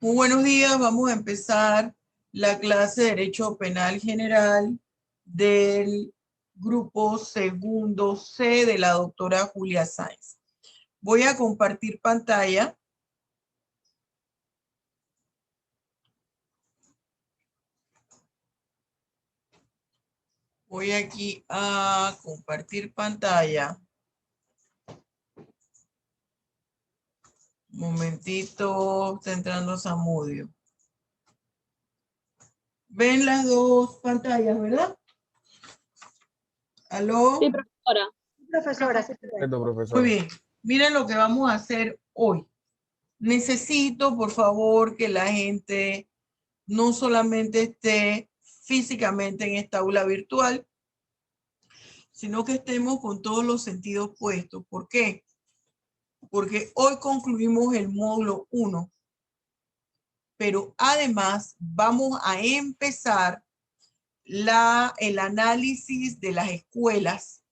Muy buenos días, vamos a empezar la clase de Derecho Penal General del grupo segundo C de la doctora Julia Sáenz. Voy a compartir pantalla. Voy aquí a compartir pantalla. Un momentito, está entrando Samudio. Ven las dos pantallas, ¿verdad? ¿Aló? Sí, profesora. Profesora, sí. Perfecto, Muy profesora. bien. Miren lo que vamos a hacer hoy. Necesito, por favor, que la gente no solamente esté físicamente en esta aula virtual, sino que estemos con todos los sentidos puestos. ¿Por qué? Porque hoy concluimos el módulo 1, pero además vamos a empezar el análisis de las escuelas.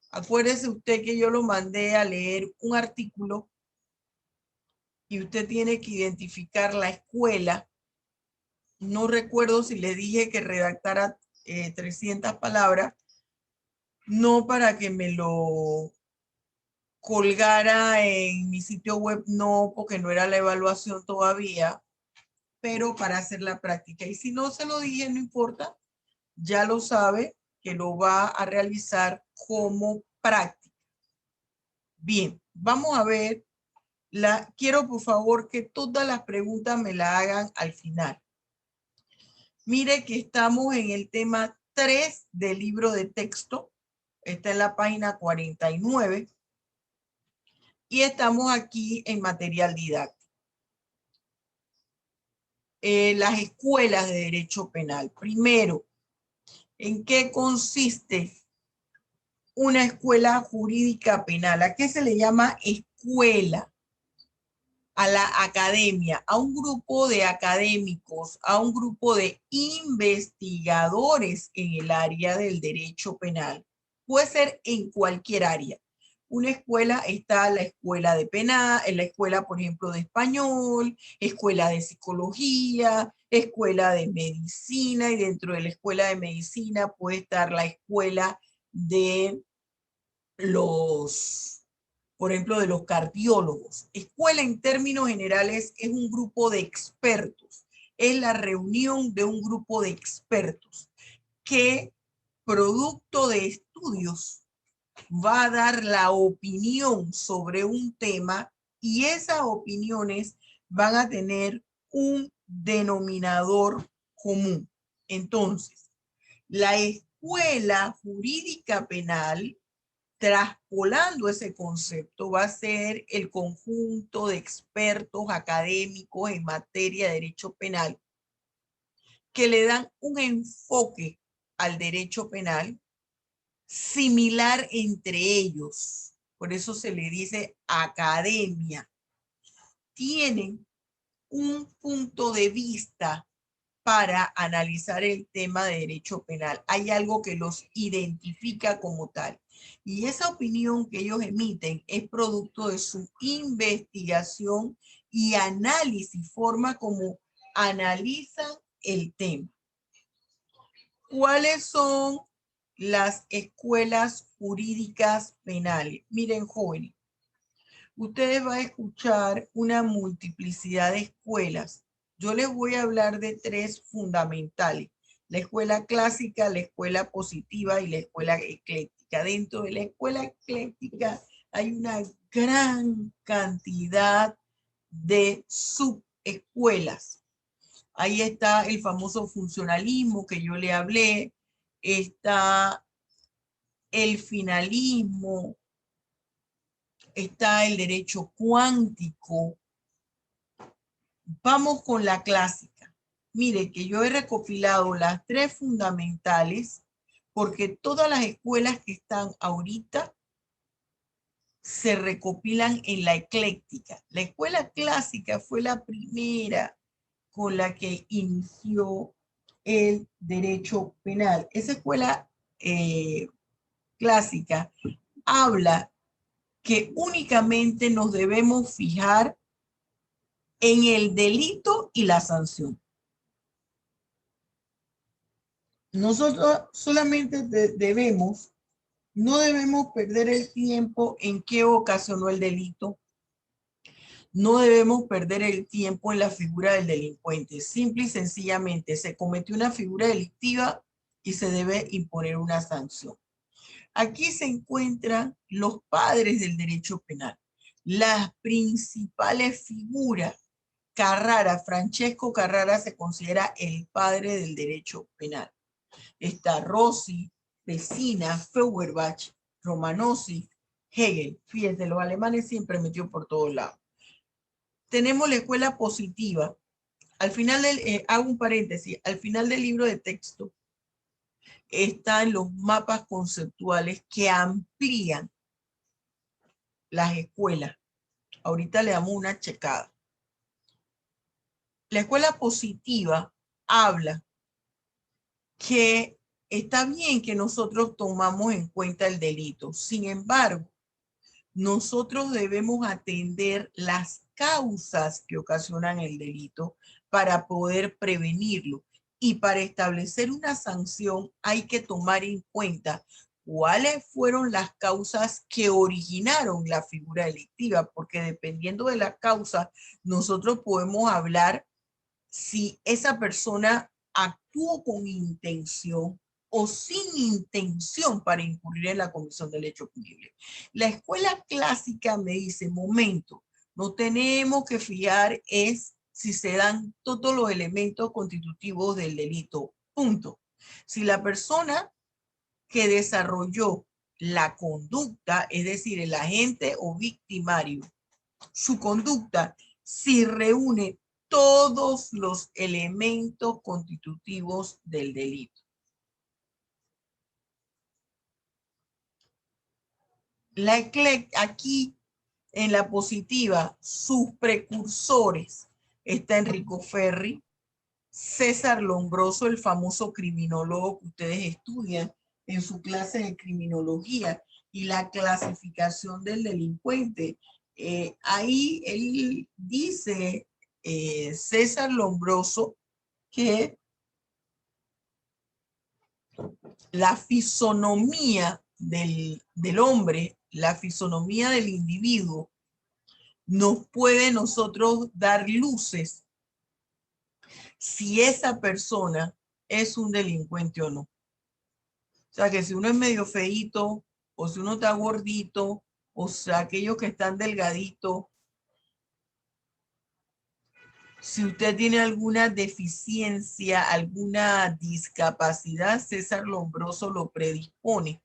Acuérdese usted que yo lo mandé a leer un artículo y usted tiene que identificar la escuela. No recuerdo si le dije que redactara 300 palabras, no para que me lo colgara en mi sitio web, no, porque no era la evaluación todavía, pero para hacer la práctica. Y si no se lo dije, no importa, ya lo sabe que lo va a realizar como práctica. Bien, vamos a ver. Quiero por favor que todas las preguntas me las hagan al final. Mire que estamos en el tema 3 del libro de texto. Está en la página 49. Y estamos aquí en material didáctico. Las escuelas de derecho penal. Primero, ¿en qué consiste una escuela jurídica penal? ¿A qué se le llama escuela? A la academia, a un grupo de académicos, a un grupo de investigadores en el área del derecho penal. Puede ser en cualquier área. Una escuela está la escuela de penal, en la escuela, por ejemplo, de español, escuela de psicología, escuela de medicina, y dentro de la escuela de medicina puede estar la escuela de por ejemplo, de los cardiólogos. Escuela en términos generales es un grupo de expertos, es la reunión de un grupo de expertos que, producto de estudios, va a dar la opinión sobre un tema y esas opiniones van a tener un denominador común. Entonces, la escuela jurídica penal, traspolando ese concepto, va a ser el conjunto de expertos académicos en materia de derecho penal que le dan un enfoque al derecho penal similar entre ellos. Por eso se le dice academia. Tienen un punto de vista para analizar el tema de derecho penal. Hay algo que los identifica como tal. Y esa opinión que ellos emiten es producto de su investigación y análisis, forma como analizan el tema. ¿Cuáles son las escuelas jurídicas penales? Miren, jóvenes, ustedes van a escuchar una multiplicidad de escuelas. Yo les voy a hablar de 3 fundamentales: la escuela clásica, la escuela positiva y la escuela ecléctica. Dentro de la escuela ecléctica hay una gran cantidad de subescuelas. Ahí está el famoso funcionalismo que yo le hablé, está el finalismo, está el derecho cuántico. Vamos con la clásica. Mire que yo he recopilado las 3 fundamentales porque todas las escuelas que están ahorita se recopilan en la ecléctica. La escuela clásica fue la primera con la que inició el derecho penal. Esa escuela clásica habla que únicamente nos debemos fijar en el delito y la sanción. Nosotros solamente no debemos perder el tiempo en qué ocasionó el delito. No debemos perder el tiempo en la figura del delincuente. Simple y sencillamente se cometió una figura delictiva y se debe imponer una sanción. Aquí se encuentran los padres del derecho penal. Las principales figuras. Carrara, Francesco Carrara se considera el padre del derecho penal. Está Rossi, Pesina, Feuerbach, Romanosi, Hegel. Fíjense, los alemanes siempre metió por todos lados. Tenemos la escuela positiva. Al final hago un paréntesis, al final del libro de texto están los mapas conceptuales que amplían las escuelas. Ahorita le damos una checada. La escuela positiva habla que está bien que nosotros tomamos en cuenta el delito. Sin embargo, nosotros debemos atender las causas que ocasionan el delito para poder prevenirlo. Y para establecer una sanción hay que tomar en cuenta cuáles fueron las causas que originaron la figura delictiva, porque dependiendo de la causa, nosotros podemos hablar si esa persona actuó con intención o sin intención para incurrir en la comisión del hecho punible. La escuela clásica me dice, momento, no tenemos que fiar es si se dan todos los elementos constitutivos del delito, punto. Si la persona que desarrolló la conducta, es decir, el agente o victimario, su conducta, si reúne todos los elementos constitutivos del delito. Aquí en la positiva, sus precursores, está Enrico Ferri, César Lombroso, el famoso criminólogo que ustedes estudian en su clase de criminología y la clasificación del delincuente. Ahí él dice, César Lombroso, que la fisonomía del hombre, la fisonomía del individuo, nos puede nosotros dar luces si esa persona es un delincuente o no. O sea, que si uno es medio feíto, o si uno está gordito, o sea, aquellos que están delgaditos, si usted tiene alguna deficiencia, alguna discapacidad, César Lombroso lo predispone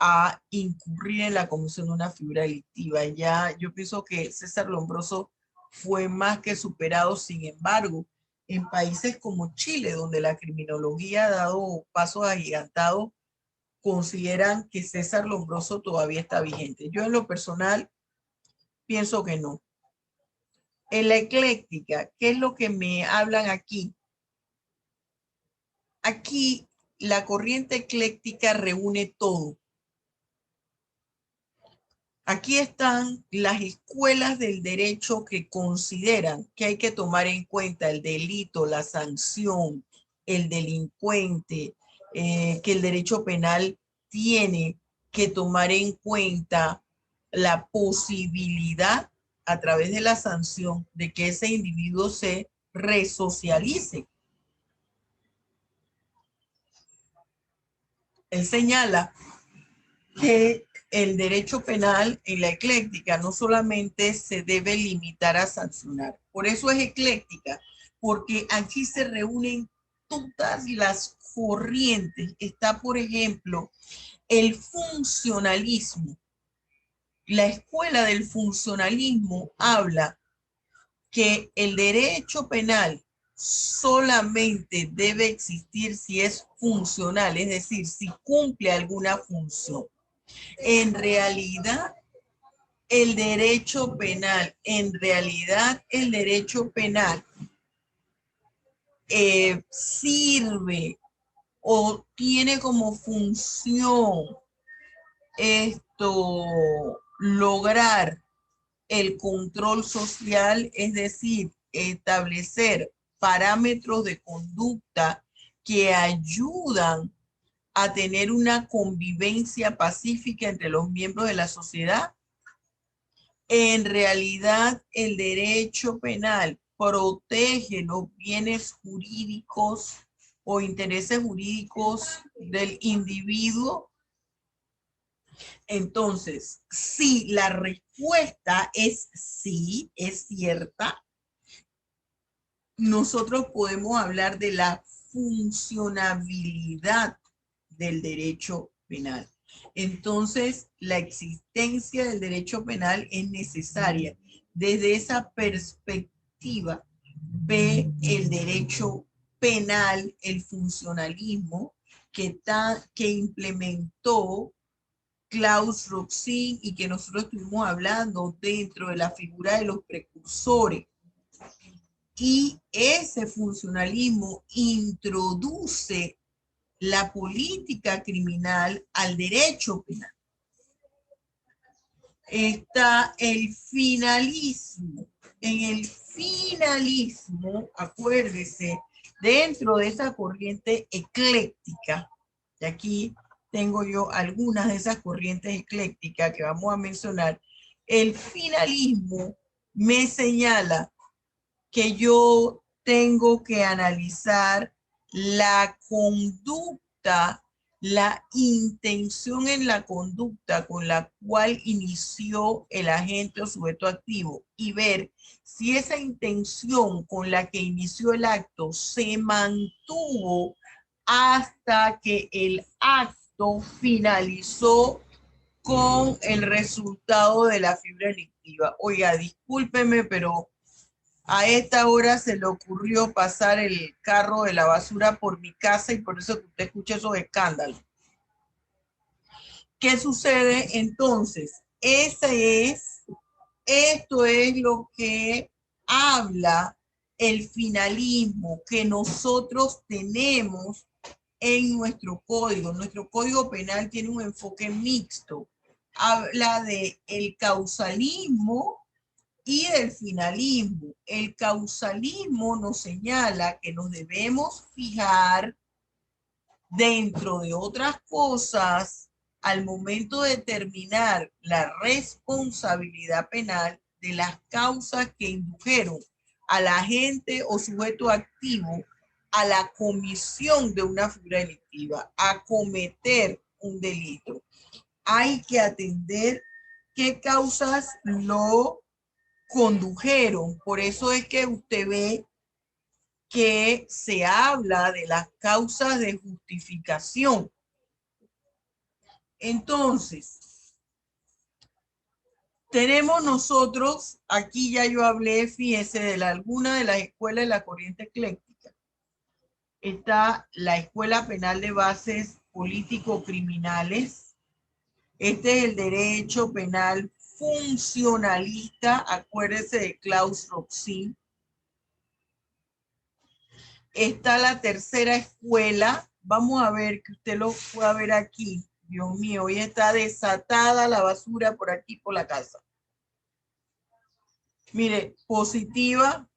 a incurrir en la comisión de una figura delictiva. Ya yo pienso que César Lombroso fue más que superado. Sin embargo, en países como Chile, donde la criminología ha dado pasos agigantados, consideran que César Lombroso todavía está vigente. Yo en lo personal pienso que no. En la ecléctica, ¿qué es lo que me hablan aquí? Aquí la corriente ecléctica reúne todo. Aquí están las escuelas del derecho que consideran que hay que tomar en cuenta el delito, la sanción, el delincuente, que el derecho penal tiene que tomar en cuenta la posibilidad a través de la sanción de que ese individuo se resocialice. Él señala que el derecho penal en la ecléctica no solamente se debe limitar a sancionar. Por eso es ecléctica, porque aquí se reúnen todas las corrientes. Está, por ejemplo, el funcionalismo. La escuela del funcionalismo habla que el derecho penal solamente debe existir si es funcional, es decir, si cumple alguna función. En realidad, el derecho penal sirve o tiene como función lograr el control social, es decir, establecer parámetros de conducta que ayudan a tener una convivencia pacífica entre los miembros de la sociedad. En realidad, el derecho penal protege los bienes jurídicos o intereses jurídicos del individuo. Entonces, si la respuesta es sí, es cierta, nosotros podemos hablar de la funcionabilidad del derecho penal. Entonces, la existencia del derecho penal es necesaria. Desde esa perspectiva, ve el derecho penal, el funcionalismo que implementó Klaus Roxin y que nosotros estuvimos hablando dentro de la figura de los precursores. Y ese funcionalismo introduce la política criminal al derecho penal. Está el finalismo. En el finalismo, acuérdese, dentro de esa corriente ecléctica, y aquí tengo yo algunas de esas corrientes eclécticas que vamos a mencionar, el finalismo me señala que yo tengo que analizar la conducta, la intención en la conducta con la cual inició el agente o sujeto activo y ver si esa intención con la que inició el acto se mantuvo hasta que el acto finalizó con el resultado de la fibra delictiva. Oiga, discúlpeme, pero a esta hora se le ocurrió pasar el carro de la basura por mi casa y por eso usted escucha esos escándalos. ¿Qué sucede entonces? Esto es lo que habla el finalismo que nosotros tenemos en nuestro código. Nuestro código penal tiene un enfoque mixto. Habla de el causalismo y del finalismo. El causalismo nos señala que nos debemos fijar, dentro de otras cosas, al momento de determinar la responsabilidad penal de las causas que indujeron al agente o sujeto activo a la comisión de una figura delictiva, a cometer un delito. Hay que atender qué causas lo condujeron. Por eso es que usted ve que se habla de las causas de justificación. Entonces, tenemos nosotros, aquí ya yo hablé, fíjese, de alguna de las escuelas de la corriente ecléctica. Está la Escuela Penal de Bases Político-Criminales. Este es el derecho penal funcionalista, acuérdese de Klaus Roxin. Está la tercera escuela. Vamos a ver que usted lo pueda ver aquí. Dios mío, hoy está desatada la basura por aquí, por la casa. Mire, positiva,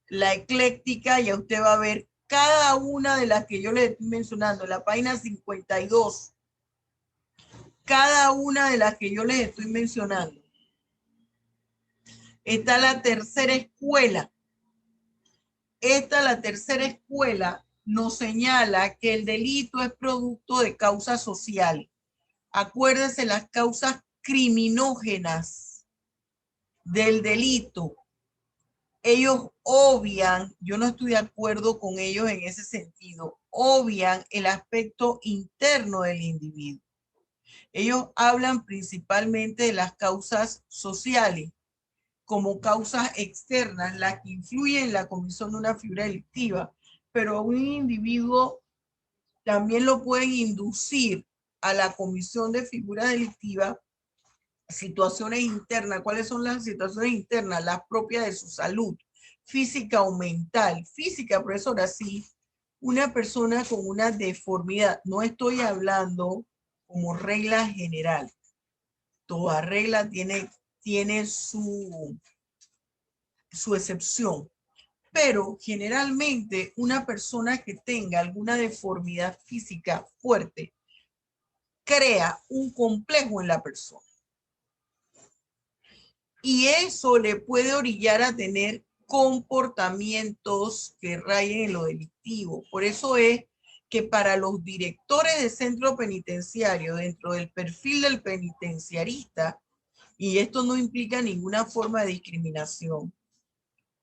la ecléctica, ya usted va a ver cada una de las que yo le estoy mencionando, la página 52. Cada una de las que yo les estoy mencionando. Está la tercera escuela. La tercera escuela nos señala que el delito es producto de causas sociales. Acuérdense las causas criminógenas del delito. Ellos obvian, yo no estoy de acuerdo con ellos en ese sentido, obvian el aspecto interno del individuo. Ellos hablan principalmente de las causas sociales como causas externas, las que influyen en la comisión de una figura delictiva, pero un individuo también lo pueden inducir a la comisión de figura delictiva situaciones internas. ¿Cuáles son las situaciones internas? Las propias de su salud, física o mental. Física, profesora, sí, una persona con una deformidad. No estoy hablando como regla general. Toda regla tiene tiene su excepción. Pero generalmente una persona que tenga alguna deformidad física fuerte crea un complejo en la persona. Y eso le puede orillar a tener comportamientos que rayen en lo delictivo. Por eso es que para los directores de centro penitenciario, dentro del perfil del penitenciarista, y esto no implica ninguna forma de discriminación,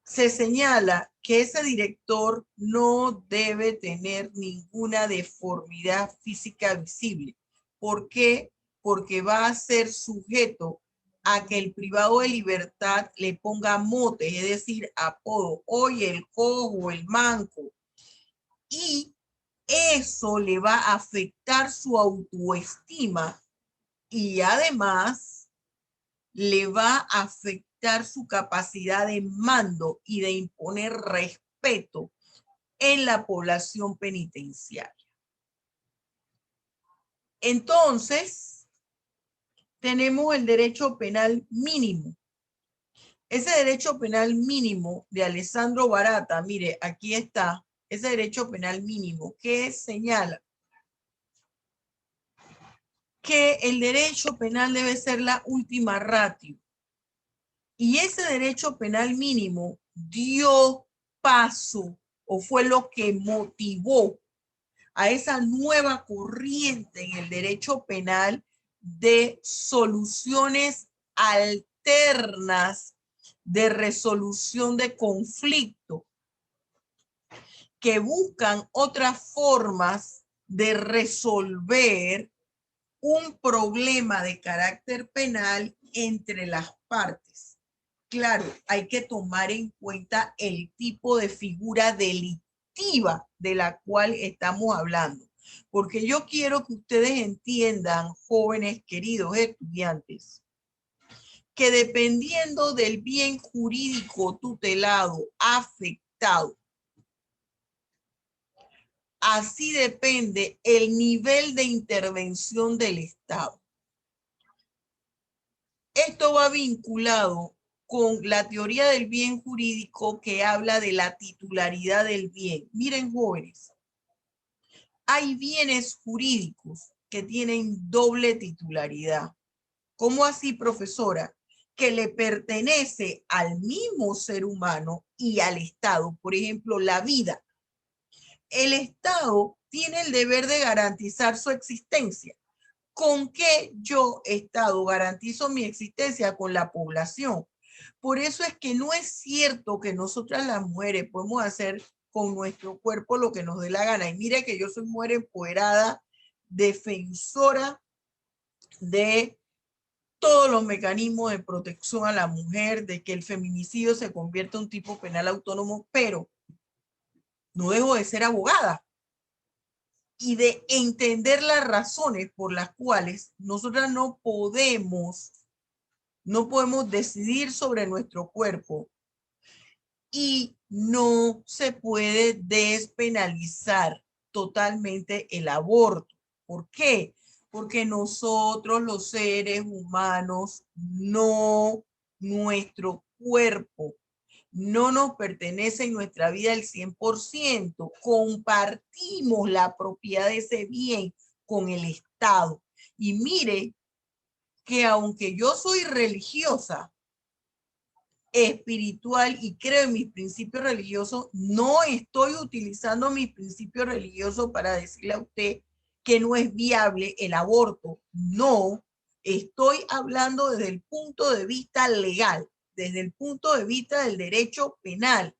se señala que ese director no debe tener ninguna deformidad física visible. ¿Por qué? Porque va a ser sujeto a que el privado de libertad le ponga motes, es decir, apodo, oye, el cojo, el manco. Y eso le va a afectar su autoestima y además le va a afectar su capacidad de mando y de imponer respeto en la población penitenciaria. Entonces, tenemos el derecho penal mínimo. Ese derecho penal mínimo de Alessandro Barata, mire, aquí está, ese derecho penal mínimo que señala que el derecho penal debe ser la última ratio. Y ese derecho penal mínimo dio paso o fue lo que motivó a esa nueva corriente en el derecho penal de soluciones alternas de resolución de conflicto que buscan otras formas de resolver un problema de carácter penal entre las partes. Claro, hay que tomar en cuenta el tipo de figura delictiva de la cual estamos hablando, porque yo quiero que ustedes entiendan, jóvenes queridos estudiantes, que dependiendo del bien jurídico tutelado afectado, así depende el nivel de intervención del Estado. Esto va vinculado con la teoría del bien jurídico que habla de la titularidad del bien. Miren, jóvenes, hay bienes jurídicos que tienen doble titularidad. ¿Cómo así, profesora? Que le pertenece al mismo ser humano y al Estado. Por ejemplo, la vida. El Estado tiene el deber de garantizar su existencia. ¿Con qué yo, Estado, garantizo mi existencia? Con la población. Por eso es que no es cierto que nosotras las mujeres podemos hacer con nuestro cuerpo lo que nos dé la gana. Y mire que yo soy mujer empoderada, defensora de todos los mecanismos de protección a la mujer, de que el feminicidio se convierta en un tipo penal autónomo, pero no dejo de ser abogada y de entender las razones por las cuales nosotras no podemos decidir sobre nuestro cuerpo y no se puede despenalizar totalmente el aborto. ¿Por qué? Porque nosotros los seres humanos, no nuestro cuerpo, no nos pertenece en nuestra vida el 100%. Compartimos la propiedad de ese bien con el Estado. Y mire que aunque yo soy religiosa, espiritual y creo en mis principios religiosos, no estoy utilizando mis principios religiosos para decirle a usted que no es viable el aborto. No, estoy hablando desde el punto de vista legal, desde el punto de vista del derecho penal,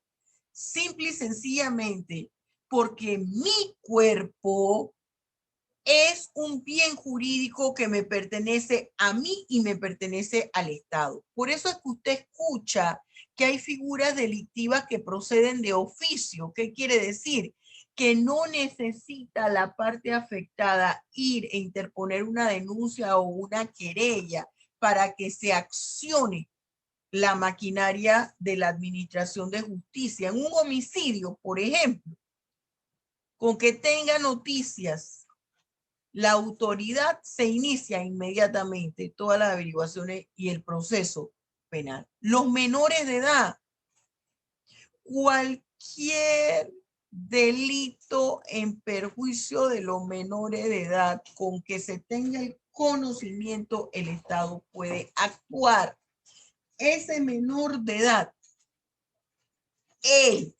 simple y sencillamente porque mi cuerpo es un bien jurídico que me pertenece a mí y me pertenece al Estado. Por eso es que usted escucha que hay figuras delictivas que proceden de oficio. ¿Qué quiere decir? Que no necesita la parte afectada ir e interponer una denuncia o una querella para que se accione la maquinaria de la administración de justicia. En un homicidio, por ejemplo, con que tenga noticias la autoridad, se inicia inmediatamente todas las averiguaciones y el proceso penal. Los menores de edad, cualquier delito en perjuicio de los menores de edad con que se tenga el conocimiento, el Estado puede actuar. Ese menor de edad, él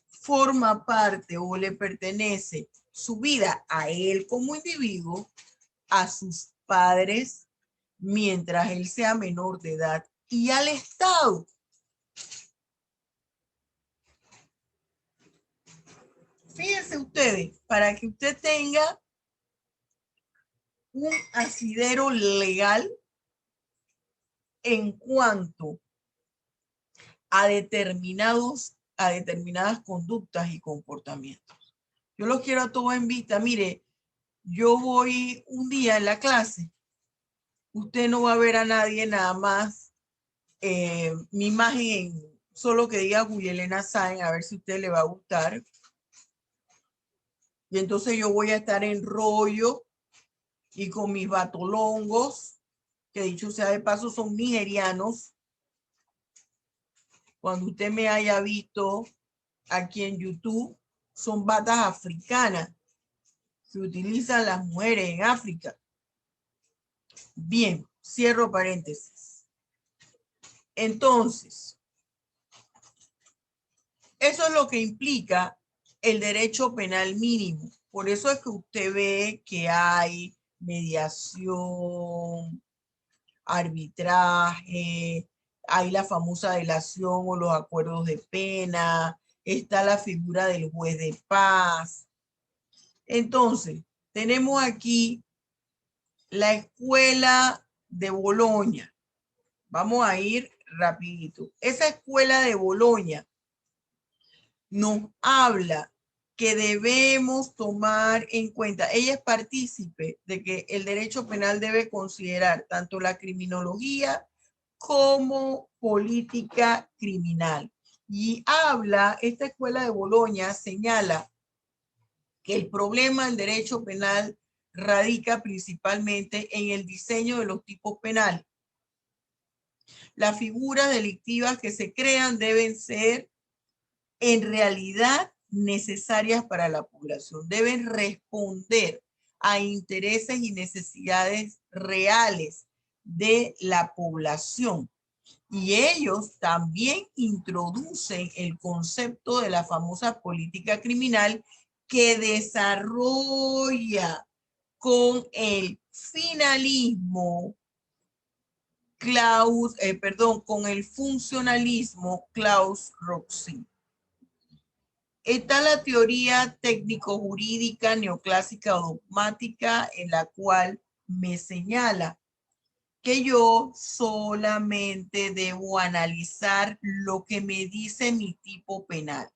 forma parte o le pertenece su vida a él como individuo, a sus padres, mientras él sea menor de edad, y al Estado. Fíjense ustedes, para que usted tenga un asidero legal en cuanto a determinadas conductas y comportamientos. Yo los quiero a todos en vista. Mire, yo voy un día en la clase, usted no va a ver a nadie, nada más mi imagen, solo que diga Julielena Sáenz, a ver si a usted le va a gustar. Y entonces yo voy a estar en rollo y con mis batolongos, que dicho sea de paso son nigerianos. Cuando usted me haya visto aquí en YouTube, son batas africanas que utilizan las mujeres en África. Bien, cierro paréntesis. Entonces, eso es lo que implica el derecho penal mínimo. Por eso es que usted ve que hay mediación, arbitraje, hay la famosa delación o los acuerdos de pena, está la figura del juez de paz. Entonces, tenemos aquí la escuela de Boloña. Vamos a ir rapidito. Esa escuela de Boloña nos habla que debemos tomar en cuenta, ella es partícipe de que el derecho penal debe considerar tanto la criminología como política criminal. Y habla, esta escuela de Boloña señala que el problema del derecho penal radica principalmente en el diseño de los tipos penales. Las figuras delictivas que se crean deben ser en realidad necesarias para la población. Deben responder a intereses y necesidades reales de la población. Y ellos también introducen el concepto de la famosa política criminal que desarrolla con el finalismo con el funcionalismo Claus-Roxy. Está la teoría técnico-jurídica neoclásica o dogmática, en la cual me señala que yo solamente debo analizar lo que me dice mi tipo penal.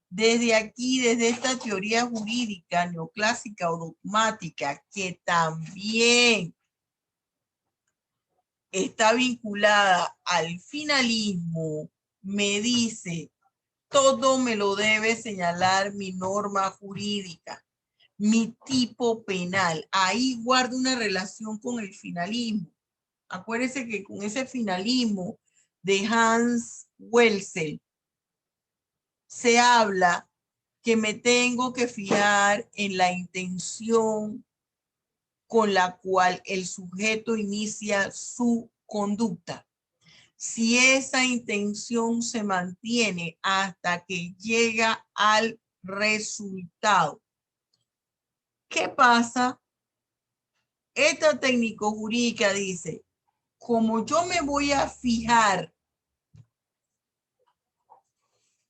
Desde aquí, desde esta teoría jurídica neoclásica o dogmática, que también está vinculada al finalismo, me dice, todo me lo debe señalar mi norma jurídica, mi tipo penal. Ahí guarda una relación con el finalismo. Acuérdense que con ese finalismo de Hans Welsel se habla que me tengo que fijar en la intención con la cual el sujeto inicia su conducta. Si esa intención se mantiene hasta que llega al resultado. ¿Qué pasa? Esta técnico jurídica dice, como yo me voy a fijar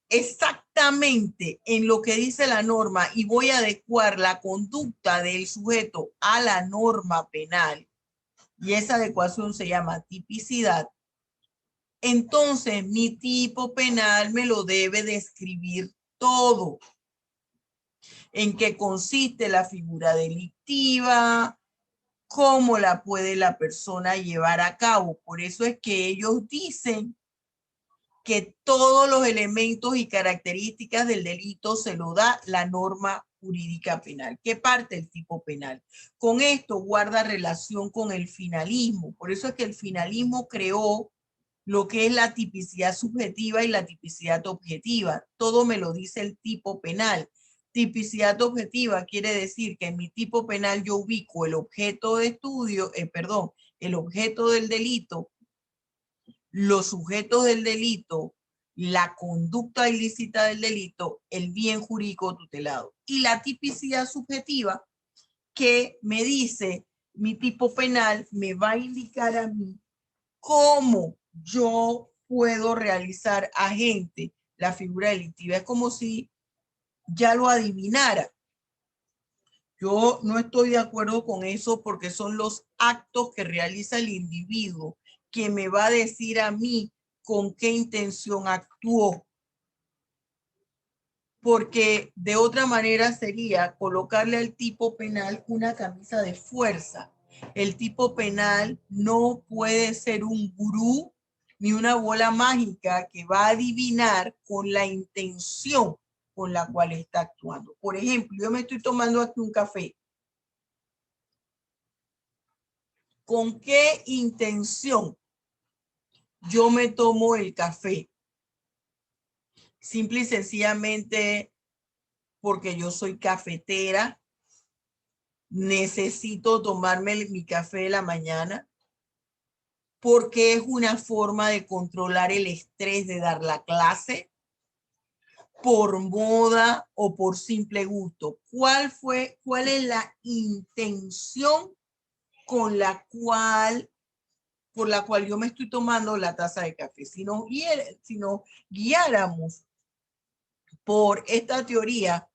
exactamente en lo que dice la norma y voy a adecuar la conducta del sujeto a la norma penal, y esa adecuación se llama tipicidad, entonces mi tipo penal me lo debe describir todo. En qué consiste la figura delictiva, cómo la puede la persona llevar a cabo. Por eso es que ellos dicen que todos los elementos y características del delito se lo da la norma jurídica penal. ¿Qué parte del tipo penal? Con esto guarda relación con el finalismo. Por eso es que el finalismo creó lo que es la tipicidad subjetiva y la tipicidad objetiva. Todo me lo dice el tipo penal. Tipicidad objetiva quiere decir que en mi tipo penal yo ubico el objeto de estudio, el objeto del delito, los sujetos del delito, la conducta ilícita del delito, el bien jurídico tutelado. Y la tipicidad subjetiva que me dice mi tipo penal me va a indicar a mí cómo yo puedo realizar agente la figura delictiva. Es como si ya lo adivinara. Yo no estoy de acuerdo con eso porque son los actos que realiza el individuo que me va a decir a mí con qué intención actuó. Porque de otra manera sería colocarle al tipo penal una camisa de fuerza. El tipo penal no puede ser un gurú ni una bola mágica que va a adivinar con la intención con la cual está actuando. Por ejemplo, yo me estoy tomando aquí un café. ¿Con qué intención yo me tomo el café? Simple y sencillamente porque yo soy cafetera, necesito tomarme mi café de la mañana, porque es una forma de controlar el estrés de dar la clase, por moda o por simple gusto. ¿Cuál es la intención con por la cual yo me estoy tomando la taza de café? Si nos guiáramos por esta teoría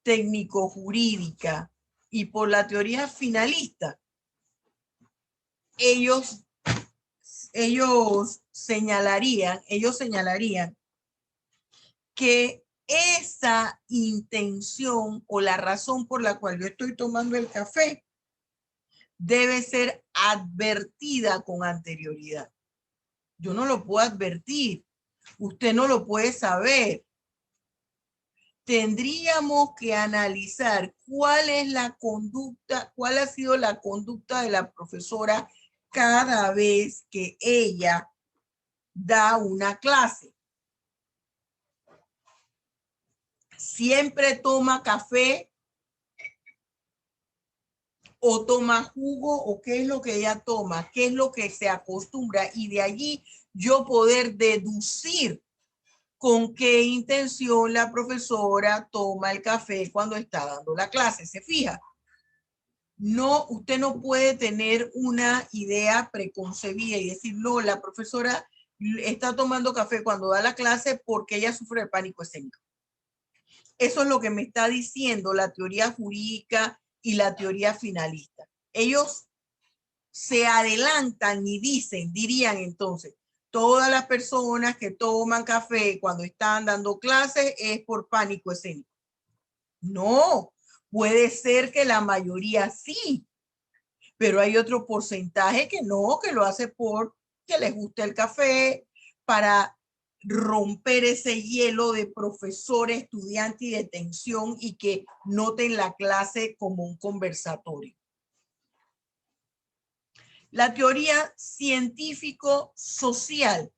técnico-jurídica y por la teoría finalista, ellos señalarían que esa intención o la razón por la cual yo estoy tomando el café debe ser advertida con anterioridad. Yo no lo puedo advertir, usted no lo puede saber. Tendríamos que analizar cuál ha sido la conducta de la profesora cada vez que ella da una clase. Siempre toma café o toma jugo, o qué es lo que ella toma, qué es lo que se acostumbra, y de allí yo poder deducir con qué intención la profesora toma el café cuando está dando la clase. ¿Se fija? No, usted no puede tener una idea preconcebida y decir, no, la profesora está tomando café cuando da la clase porque ella sufre de pánico escénico. Eso es lo que me está diciendo la teoría jurídica y la teoría finalista. Ellos se adelantan y dirían entonces, todas las personas que toman café cuando están dando clases es por pánico escénico. No, puede ser que la mayoría sí, pero hay otro porcentaje que no, que lo hace porque les gusta el café, para romper ese hielo de profesor, estudiante y de tensión, y que noten la clase como un conversatorio. La teoría científico-social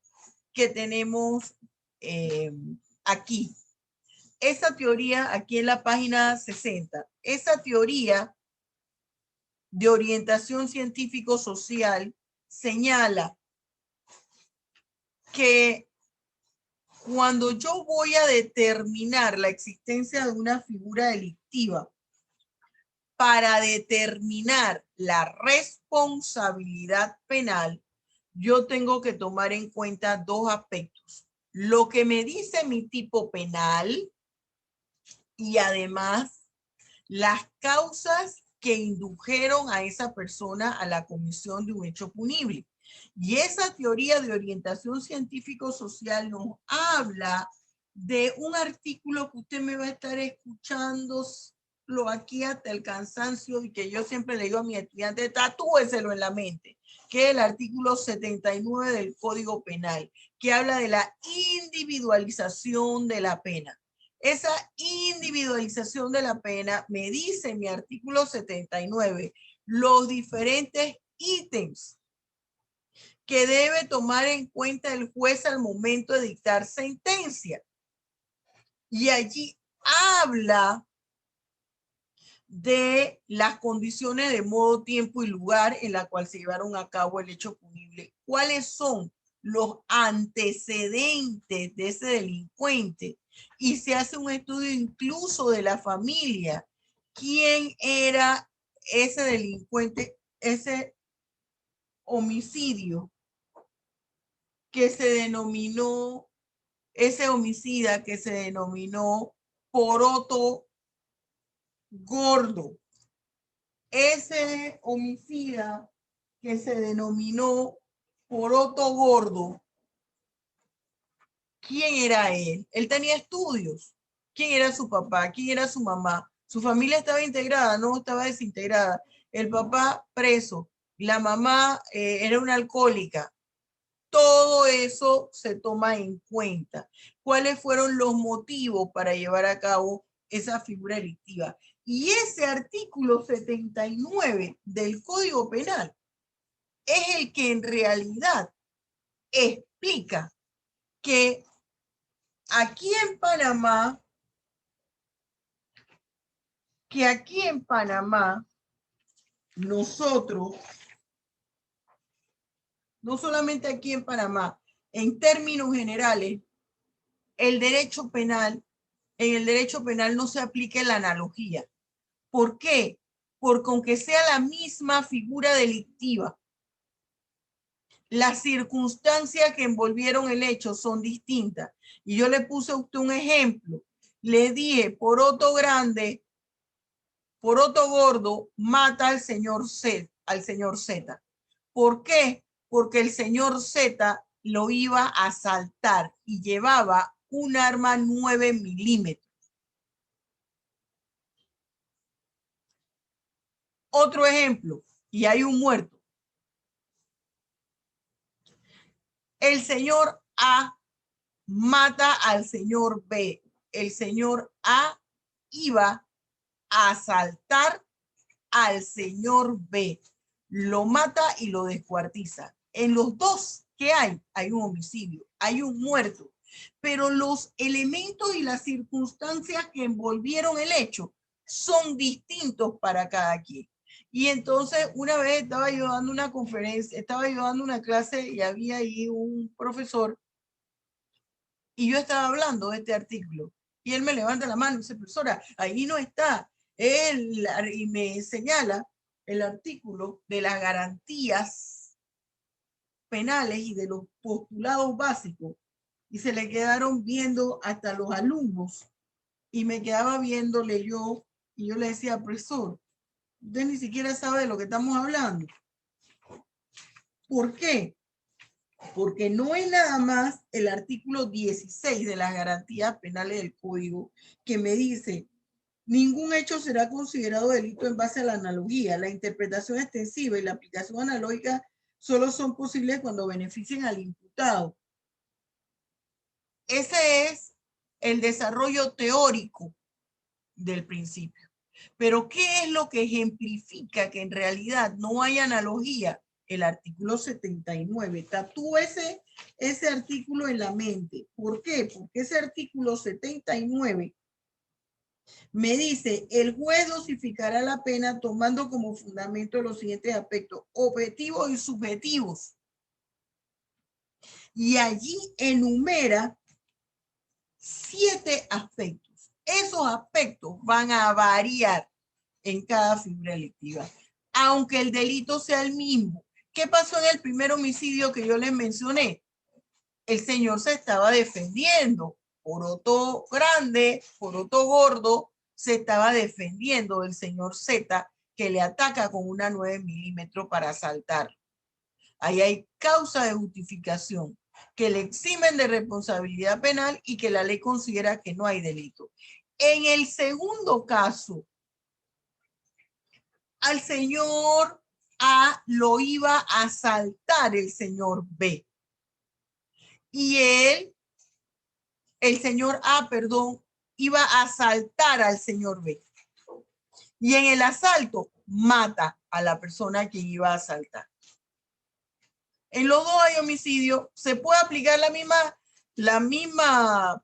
que tenemos aquí. Esa teoría, aquí en la página 60, esa teoría de orientación científico-social señala que cuando yo voy a determinar la existencia de una figura delictiva para determinar la responsabilidad penal, yo tengo que tomar en cuenta dos aspectos. Lo que me dice mi tipo penal y además las causas que indujeron a esa persona a la comisión de un hecho punible. Y esa teoría de orientación científico-social nos habla de un artículo que usted me va a estar escuchando aquí hasta el cansancio, y que yo siempre le digo a mis estudiantes, tatúeselo en la mente, que es el artículo 79 del Código Penal, que habla de la individualización de la pena. Esa individualización de la pena me dice en mi artículo 79 los diferentes ítems que debe tomar en cuenta el juez al momento de dictar sentencia. Y allí habla de las condiciones de modo, tiempo y lugar en la cual se llevaron a cabo el hecho punible. ¿Cuáles son los antecedentes de ese delincuente? Y se hace un estudio incluso de la familia. ¿Quién era ese delincuente, ese homicidio que se denominó, ese homicida que se denominó Poroto Gordo? Ese homicida que se denominó Poroto Gordo, ¿quién era él? Él tenía estudios. ¿Quién era su papá? ¿Quién era su mamá? ¿Su familia estaba integrada? No, estaba desintegrada. El papá preso. La mamá era una alcohólica. Todo eso se toma en cuenta. ¿Cuáles fueron los motivos para llevar a cabo esa figura delictiva? Y ese artículo 79 del Código Penal es el que en realidad explica que aquí en Panamá, nosotros, no solamente aquí en Panamá, en términos generales, el derecho penal, en el derecho penal no se aplica la analogía. ¿Por qué? Porque aunque sea la misma figura delictiva, las circunstancias que envolvieron el hecho son distintas. Y yo le puse a usted un ejemplo. Le dije, Poroto Grande, Poroto Gordo mata al señor Z. ¿Por qué? Porque el señor Z lo iba a asaltar y llevaba un arma 9 milímetros. Otro ejemplo, y hay un muerto. El señor A mata al señor B. El señor A iba a asaltar al señor B. Lo mata y lo descuartiza. En los dos, ¿qué hay? Hay un homicidio, hay un muerto. Pero los elementos y las circunstancias que envolvieron el hecho son distintos para cada quien. Y entonces una vez estaba yo dando una conferencia, estaba yo dando una clase y había ahí un profesor y yo estaba hablando de este artículo y él me levanta la mano y dice, profesora, ahí no está. Él, y me señala el artículo de las garantías penales y de los postulados básicos y se le quedaron viendo hasta los alumnos y me quedaba viéndole yo y yo le decía, profesor, usted ni siquiera sabe de lo que estamos hablando. ¿Por qué? Porque no es nada más el artículo 16 de las garantías penales del Código que me dice, ningún hecho será considerado delito en base a la analogía. La interpretación extensiva y la aplicación analógica solo son posibles cuando beneficien al imputado. Ese es el desarrollo teórico del principio. Pero ¿qué es lo que ejemplifica que en realidad no hay analogía? El artículo 79. Tatúa ese artículo en la mente. ¿Por qué? Porque ese artículo 79 me dice, el juez dosificará la pena tomando como fundamento los siguientes aspectos, objetivos y subjetivos. Y allí enumera 7 aspectos. Esos aspectos van a variar en cada figura delictiva, aunque el delito sea el mismo. ¿Qué pasó en el primer homicidio que yo les mencioné? El señor se estaba defendiendo. Poroto Grande, Poroto Gordo, se estaba defendiendo del señor Z que le ataca con una 9 milímetros para asaltar. Ahí hay causa de justificación, que le eximen de responsabilidad penal y que la ley considera que no hay delito. En el segundo caso, al señor A lo iba a asaltar el señor B. Y el señor A, perdón, iba a asaltar al señor B. Y en el asalto mata a la persona que iba a asaltar. En los dos hay homicidio. ¿Se puede aplicar la misma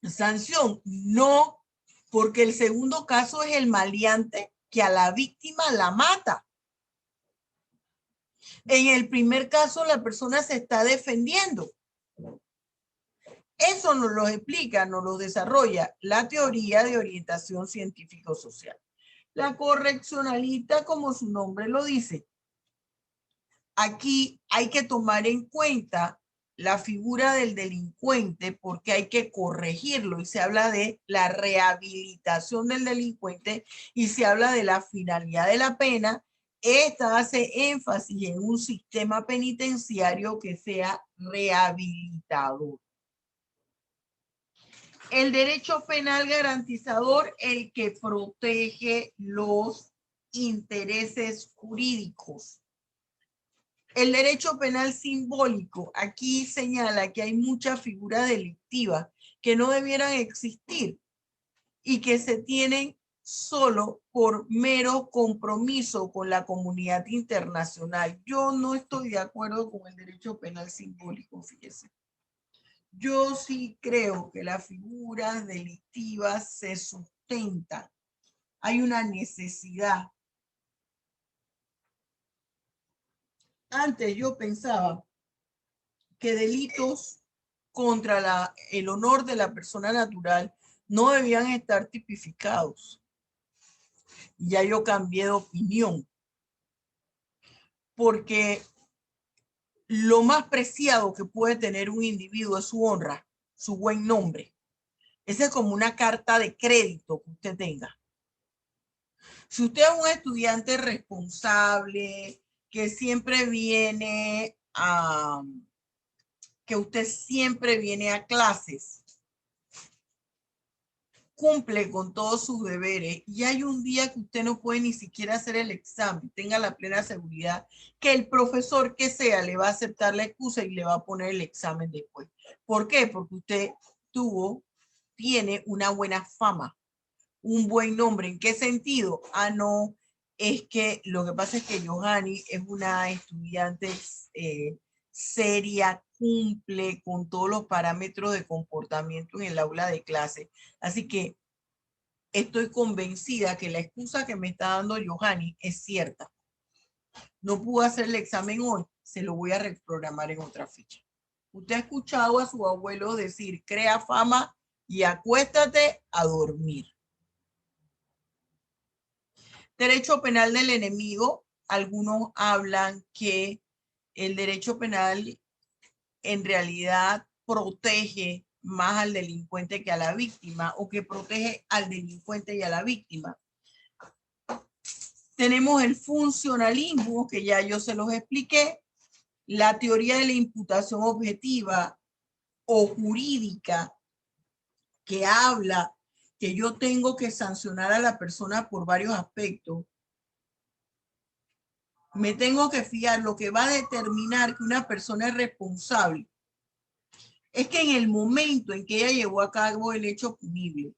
sanción? No, porque el segundo caso es el maleante que a la víctima la mata. En el primer caso, la persona se está defendiendo. Eso nos lo explica, nos lo desarrolla la teoría de orientación científico-social. La correccionalista, como su nombre lo dice, aquí hay que tomar en cuenta la figura del delincuente porque hay que corregirlo y se habla de la rehabilitación del delincuente y se habla de la finalidad de la pena. Esta hace énfasis en un sistema penitenciario que sea rehabilitador. El derecho penal garantizador, el que protege los intereses jurídicos. El derecho penal simbólico, aquí señala que hay muchas figuras delictivas que no debieran existir y que se tienen solo por mero compromiso con la comunidad internacional. Yo no estoy de acuerdo con el derecho penal simbólico, fíjese. Yo sí creo que las figuras delictivas se sustentan. Hay una necesidad. Antes yo pensaba que delitos contra el honor de la persona natural no debían estar tipificados. Ya yo cambié de opinión. Porque lo más preciado que puede tener un individuo es su honra, su buen nombre. Esa es como una carta de crédito que usted tenga. Si usted es un estudiante responsable, que siempre viene a, que usted siempre viene a clases, cumple con todos sus deberes y hay un día que usted no puede ni siquiera hacer el examen, tenga la plena seguridad que el profesor que sea le va a aceptar la excusa y le va a poner el examen después. ¿Por qué? Porque usted tiene una buena fama, un buen nombre. ¿En qué sentido? Ah, no, es que lo que pasa es que Johanny es una estudiante seria, cumple con todos los parámetros de comportamiento en el aula de clase. Así que estoy convencida que la excusa que me está dando Johanny es cierta. No pudo hacer el examen hoy, se lo voy a reprogramar en otra fecha. Usted ha escuchado a su abuelo decir, crea fama y acuéstate a dormir. Derecho penal del enemigo. Algunos hablan que el derecho penal en realidad protege más al delincuente que a la víctima o que protege al delincuente y a la víctima. Tenemos el funcionalismo, que ya yo se los expliqué, la teoría de la imputación objetiva o jurídica, que habla que yo tengo que sancionar a la persona por varios aspectos. Me tengo que fiar, lo que va a determinar que una persona es responsable es que en el momento en que ella llevó a cabo el hecho punible,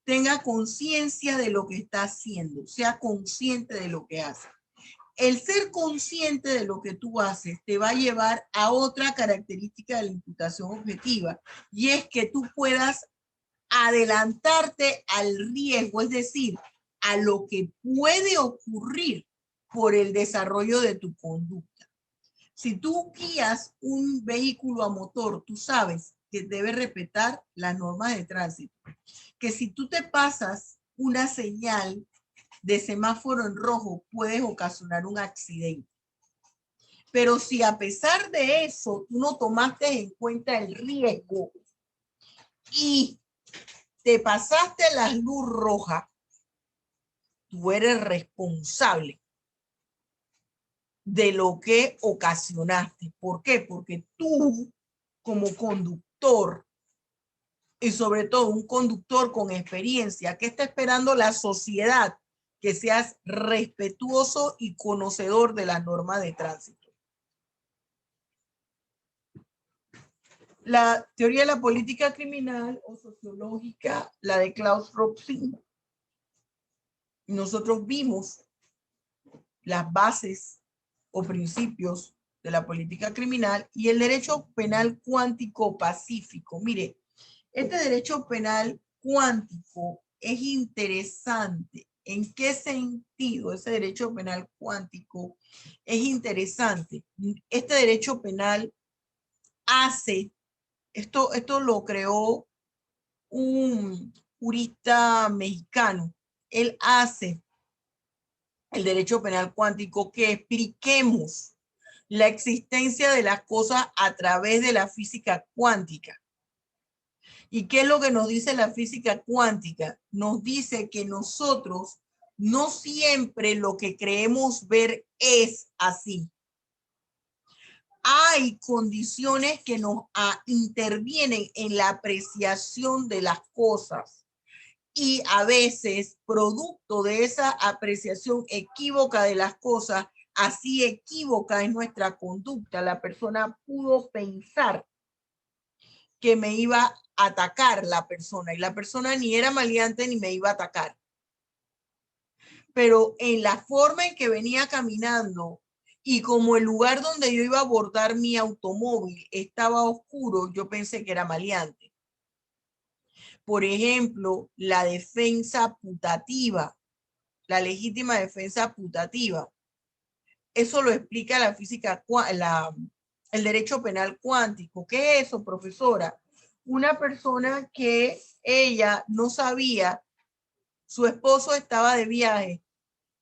tenga conciencia de lo que está haciendo, sea consciente de lo que hace. El ser consciente de lo que tú haces te va a llevar a otra característica de la imputación objetiva, y es que tú puedas adelantarte al riesgo, es decir, a lo que puede ocurrir por el desarrollo de tu conducta. Si tú guías un vehículo a motor, tú sabes que debes respetar las normas de tránsito. Que si tú te pasas una señal de semáforo en rojo, puedes ocasionar un accidente. Pero si a pesar de eso tú no tomaste en cuenta el riesgo y te pasaste las luz rojas, tú eres responsable de lo que ocasionaste. ¿Por qué? Porque tú, como conductor, y sobre todo un conductor con experiencia, ¿qué está esperando la sociedad? Que seas respetuoso y conocedor de las normas de tránsito. La teoría de la política criminal o sociológica, la de Klaus Rothschild. Nosotros vimos las bases o principios de la política criminal y el derecho penal cuántico pacífico. Mire, este derecho penal cuántico es interesante. ¿En qué sentido ese derecho penal cuántico es interesante? Este derecho penal hace, esto lo creó un jurista mexicano. Él hace el derecho penal cuántico que expliquemos la existencia de las cosas a través de la física cuántica. ¿Y qué es lo que nos dice la física cuántica? Nos dice que nosotros no siempre lo que creemos ver es así. Hay condiciones que nos intervienen en la apreciación de las cosas. Y a veces, producto de esa apreciación equívoca de las cosas, así equívoca es nuestra conducta. La persona pudo pensar que me iba a atacar la persona y la persona ni era maleante ni me iba a atacar. Pero en la forma en que venía caminando y como el lugar donde yo iba a abordar mi automóvil estaba oscuro, yo pensé que era maleante. Por ejemplo, la defensa putativa, la legítima defensa putativa. Eso lo explica la física, el derecho penal cuántico. ¿Qué es eso, profesora? Una persona que ella no sabía, su esposo estaba de viaje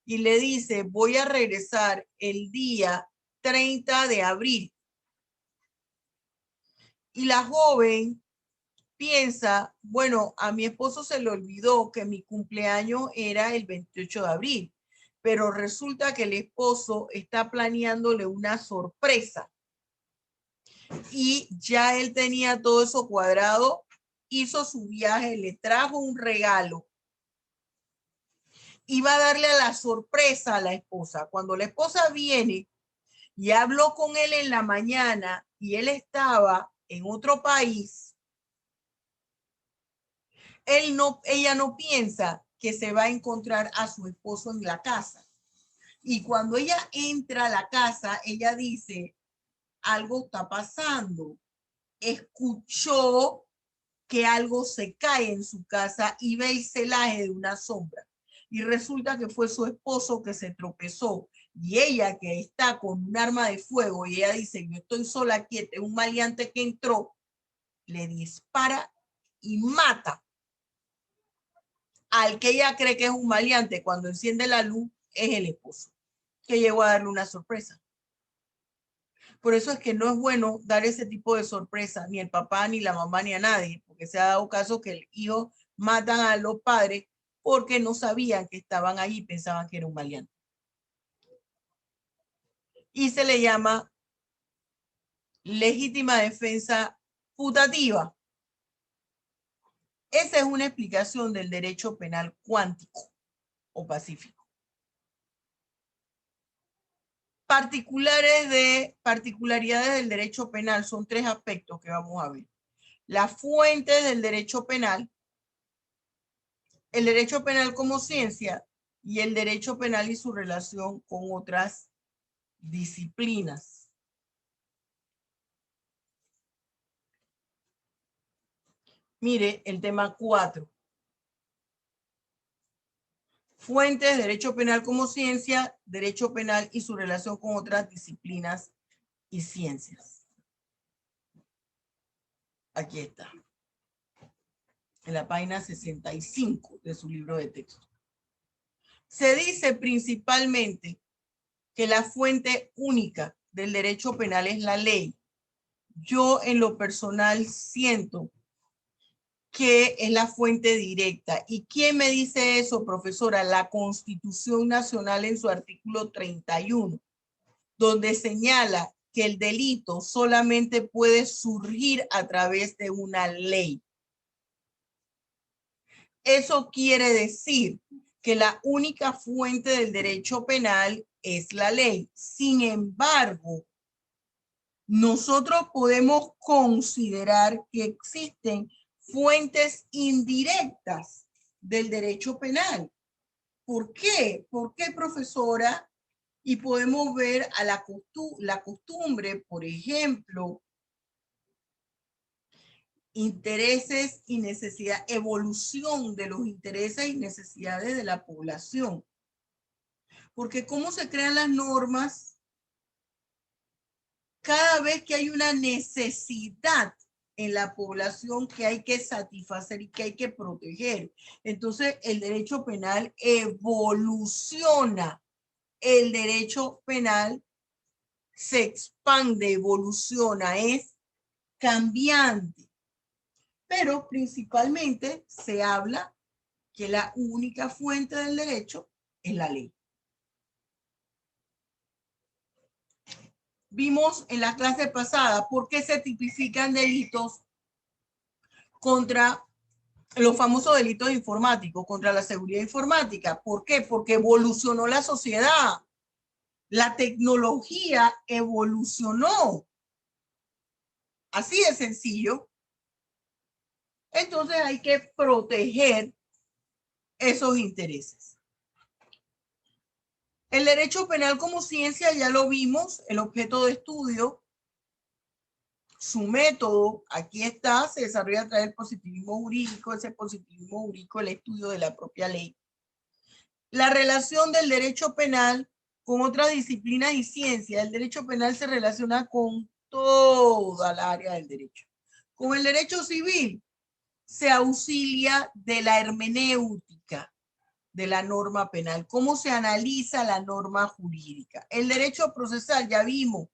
y le dice, voy a regresar el día 30 de abril. Y la joven piensa, bueno, a mi esposo se le olvidó que mi cumpleaños era el 28 de abril, pero resulta que el esposo está planeándole una sorpresa y ya él tenía todo eso cuadrado, hizo su viaje, le trajo un regalo, iba a darle a la sorpresa a la esposa. Cuando la esposa viene y habló con él en la mañana y él estaba en otro país, ella no piensa que se va a encontrar a su esposo en la casa. Y cuando ella entra a la casa, ella dice, algo está pasando. Escuchó que algo se cae en su casa y ve el celaje de una sombra. Y resulta que fue su esposo que se tropezó. Y ella que está con un arma de fuego y ella dice, yo estoy sola aquí, este es un maleante que entró, le dispara y mata al que ella cree que es un maleante. Cuando enciende la luz es el esposo que llegó a darle una sorpresa. Por eso es que no es bueno dar ese tipo de sorpresa ni el papá, ni la mamá, ni a nadie, porque se ha dado caso que el hijo matan a los padres porque no sabían que estaban ahí y pensaban que era un maleante. Y se le llama legítima defensa putativa. Esa es una explicación del derecho penal cuántico o pacífico. Particularidades del derecho penal son tres aspectos que vamos a ver. Las fuentes del derecho penal, el derecho penal como ciencia y el derecho penal y su relación con otras disciplinas. Mire el tema 4. Fuentes, derecho penal como ciencia, derecho penal y su relación con otras disciplinas y ciencias. Aquí está, en la página 65 de su libro de texto. Se dice principalmente que la fuente única del derecho penal es la ley. Yo en lo personal siento que es la fuente directa. ¿Y quién me dice eso, profesora? La Constitución Nacional en su artículo 31, donde señala que el delito solamente puede surgir a través de una ley. Eso quiere decir que la única fuente del derecho penal es la ley. Sin embargo, nosotros podemos considerar que existen fuentes indirectas del derecho penal. ¿Por qué? ¿Por qué, profesora? Y podemos ver a la costumbre, por ejemplo, intereses y necesidad, evolución de los intereses y necesidades de la población. Porque cómo se crean las normas, cada vez que hay una necesidad en la población que hay que satisfacer y que hay que proteger. Entonces, el derecho penal evoluciona. El derecho penal se expande, evoluciona, es cambiante. Pero principalmente se habla que la única fuente del derecho es la ley. Vimos en la clase pasada por qué se tipifican delitos contra los famosos delitos informáticos, contra la seguridad informática. ¿Por qué? Porque evolucionó la sociedad. La tecnología evolucionó. Así de sencillo. Entonces hay que proteger esos intereses. El derecho penal como ciencia ya lo vimos, el objeto de estudio, su método, aquí está, se desarrolla a través del positivismo jurídico, ese positivismo jurídico, el estudio de la propia ley. La relación del derecho penal con otras disciplinas y ciencias. El derecho penal se relaciona con toda la área del derecho. Con el derecho civil se auxilia de la hermenéutica de la norma penal, cómo se analiza la norma jurídica. El derecho procesal, ya vimos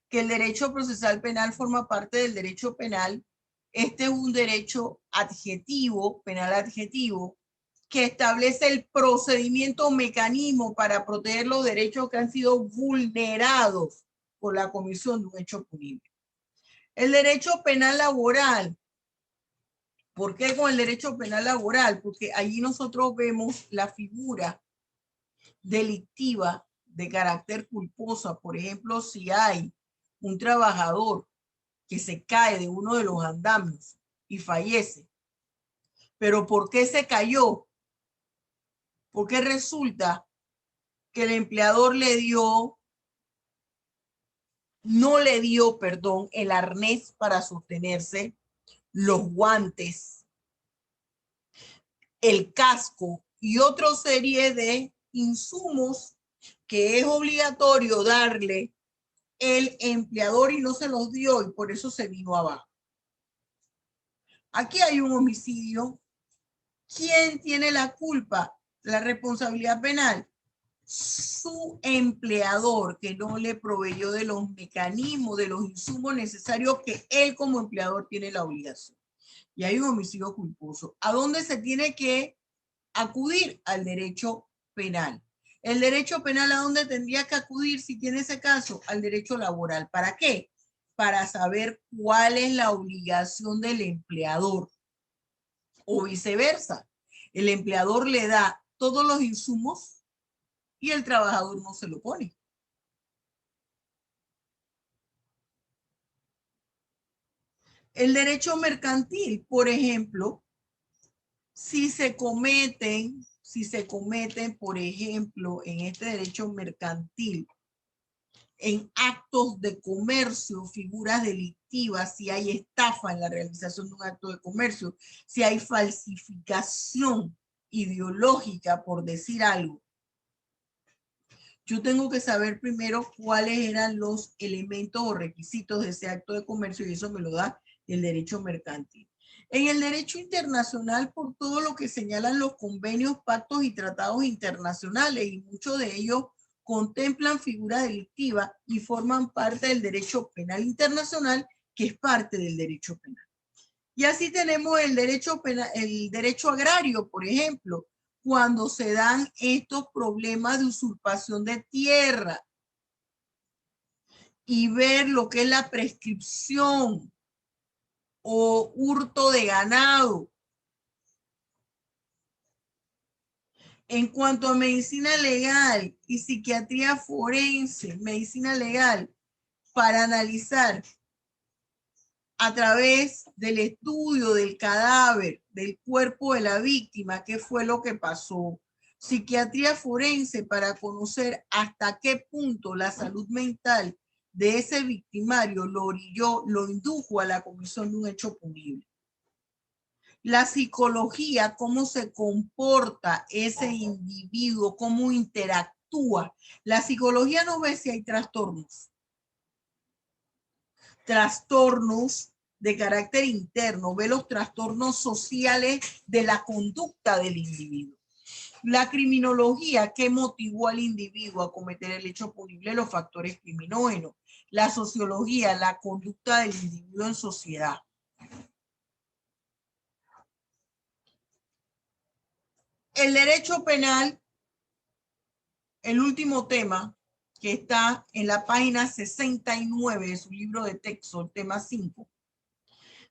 que el derecho procesal penal forma parte del derecho penal. Este es un derecho adjetivo, penal adjetivo, que establece el procedimiento o mecanismo para proteger los derechos que han sido vulnerados por la comisión de un hecho punible. El derecho penal laboral. ¿Por qué con el derecho penal laboral? Porque allí nosotros vemos la figura delictiva de carácter culposa. Por ejemplo, si hay un trabajador que se cae de uno de los andamios y fallece. ¿Pero por qué se cayó? Porque resulta que el empleador no le dio, el arnés para sostenerse, los guantes, el casco y otra serie de insumos que es obligatorio darle el empleador y no se los dio y por eso se vino abajo. Aquí hay un homicidio. ¿Quién tiene la culpa? La responsabilidad penal. Su empleador que no le proveyó de los mecanismos, de los insumos necesarios que él como empleador tiene la obligación. Y hay un homicidio culposo. ¿A dónde se tiene que acudir? Al derecho penal. El derecho penal, ¿a dónde tendría que acudir si tiene ese caso? Al derecho laboral. ¿Para qué? Para saber cuál es la obligación del empleador o viceversa. El empleador le da todos los insumos y el trabajador no se lo pone. El derecho mercantil, por ejemplo, si se cometen, por ejemplo, en este derecho mercantil, en actos de comercio, figuras delictivas, si hay estafa en la realización de un acto de comercio, si hay falsificación ideológica, por decir algo, yo tengo que saber primero cuáles eran los elementos o requisitos de ese acto de comercio y eso me lo da el derecho mercantil. En el derecho internacional, por todo lo que señalan los convenios, pactos y tratados internacionales, y muchos de ellos contemplan figuras delictivas y forman parte del derecho penal internacional, que es parte del derecho penal. Y así tenemos el derecho penal, el derecho agrario, por ejemplo, cuando se dan estos problemas de usurpación de tierra y ver lo que es la prescripción o hurto de ganado. En cuanto a medicina legal y psiquiatría forense, medicina legal, para analizar a través del estudio del cadáver, del cuerpo de la víctima, qué fue lo que pasó. Psiquiatría forense para conocer hasta qué punto la salud mental de ese victimario lo orilló, lo indujo a la comisión de un hecho punible. La psicología, cómo se comporta ese individuo, cómo interactúa. La psicología no ve si hay trastornos de carácter interno, ve los trastornos sociales de la conducta del individuo. La criminología, ¿qué motivó al individuo a cometer el hecho punible? Los factores criminógenos. La sociología, la conducta del individuo en sociedad. El derecho penal, el último tema que está en la página 69 de su libro de texto, el tema 5,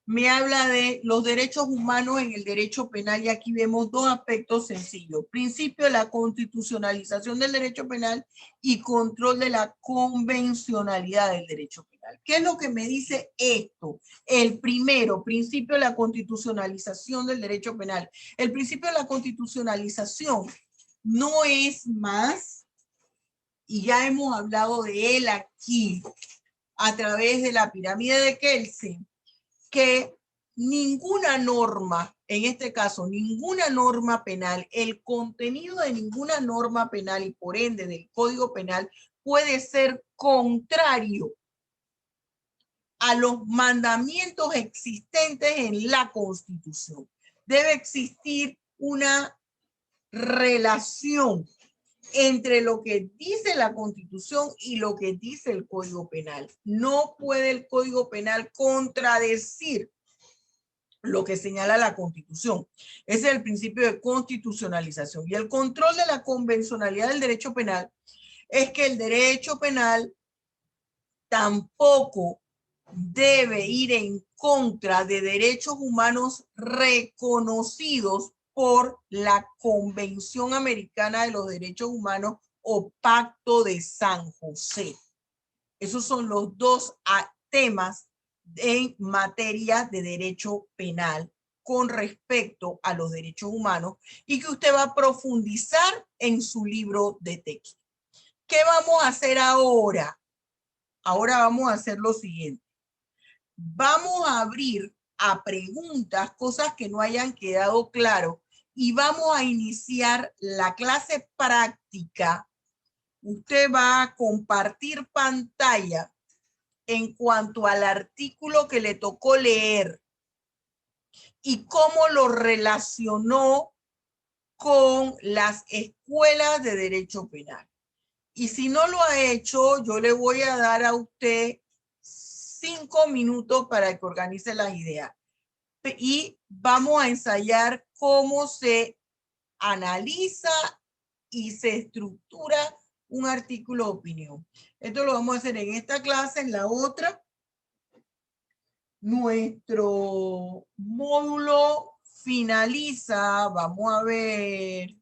me habla de los derechos humanos en el derecho penal y aquí vemos dos aspectos sencillos. Principio de la constitucionalización del derecho penal y control de la convencionalidad del derecho penal. ¿Qué es lo que me dice esto? El primero, principio de la constitucionalización del derecho penal. El principio de la constitucionalización no es más, y ya hemos hablado de él aquí, a través de la pirámide de Kelsen, que ninguna norma, en este caso, ninguna norma penal, el contenido de ninguna norma penal y por ende del Código Penal puede ser contrario a los mandamientos existentes en la Constitución. Debe existir una relación entre lo que dice la Constitución y lo que dice el Código Penal. No puede el Código Penal contradecir lo que señala la Constitución. Ese es el principio de constitucionalización. Y el control de la convencionalidad del derecho penal es que el derecho penal tampoco debe ir en contra de derechos humanos reconocidos por la Convención Americana de los Derechos Humanos o Pacto de San José. Esos son los dos temas en materia de derecho penal con respecto a los derechos humanos y que usted va a profundizar en su libro de texto. ¿Qué vamos a hacer ahora? Ahora vamos a hacer lo siguiente. Vamos a abrir a preguntas, cosas que no hayan quedado claro, y vamos a iniciar la clase práctica. Usted va a compartir pantalla en cuanto al artículo que le tocó leer y cómo lo relacionó con las escuelas de derecho penal. Y si no lo ha hecho, yo le voy a dar a usted 5 minutos para que organice las ideas. Y vamos a ensayar cómo se analiza y se estructura un artículo de opinión. Esto lo vamos a hacer en esta clase, en la otra. Nuestro módulo finaliza, vamos a ver.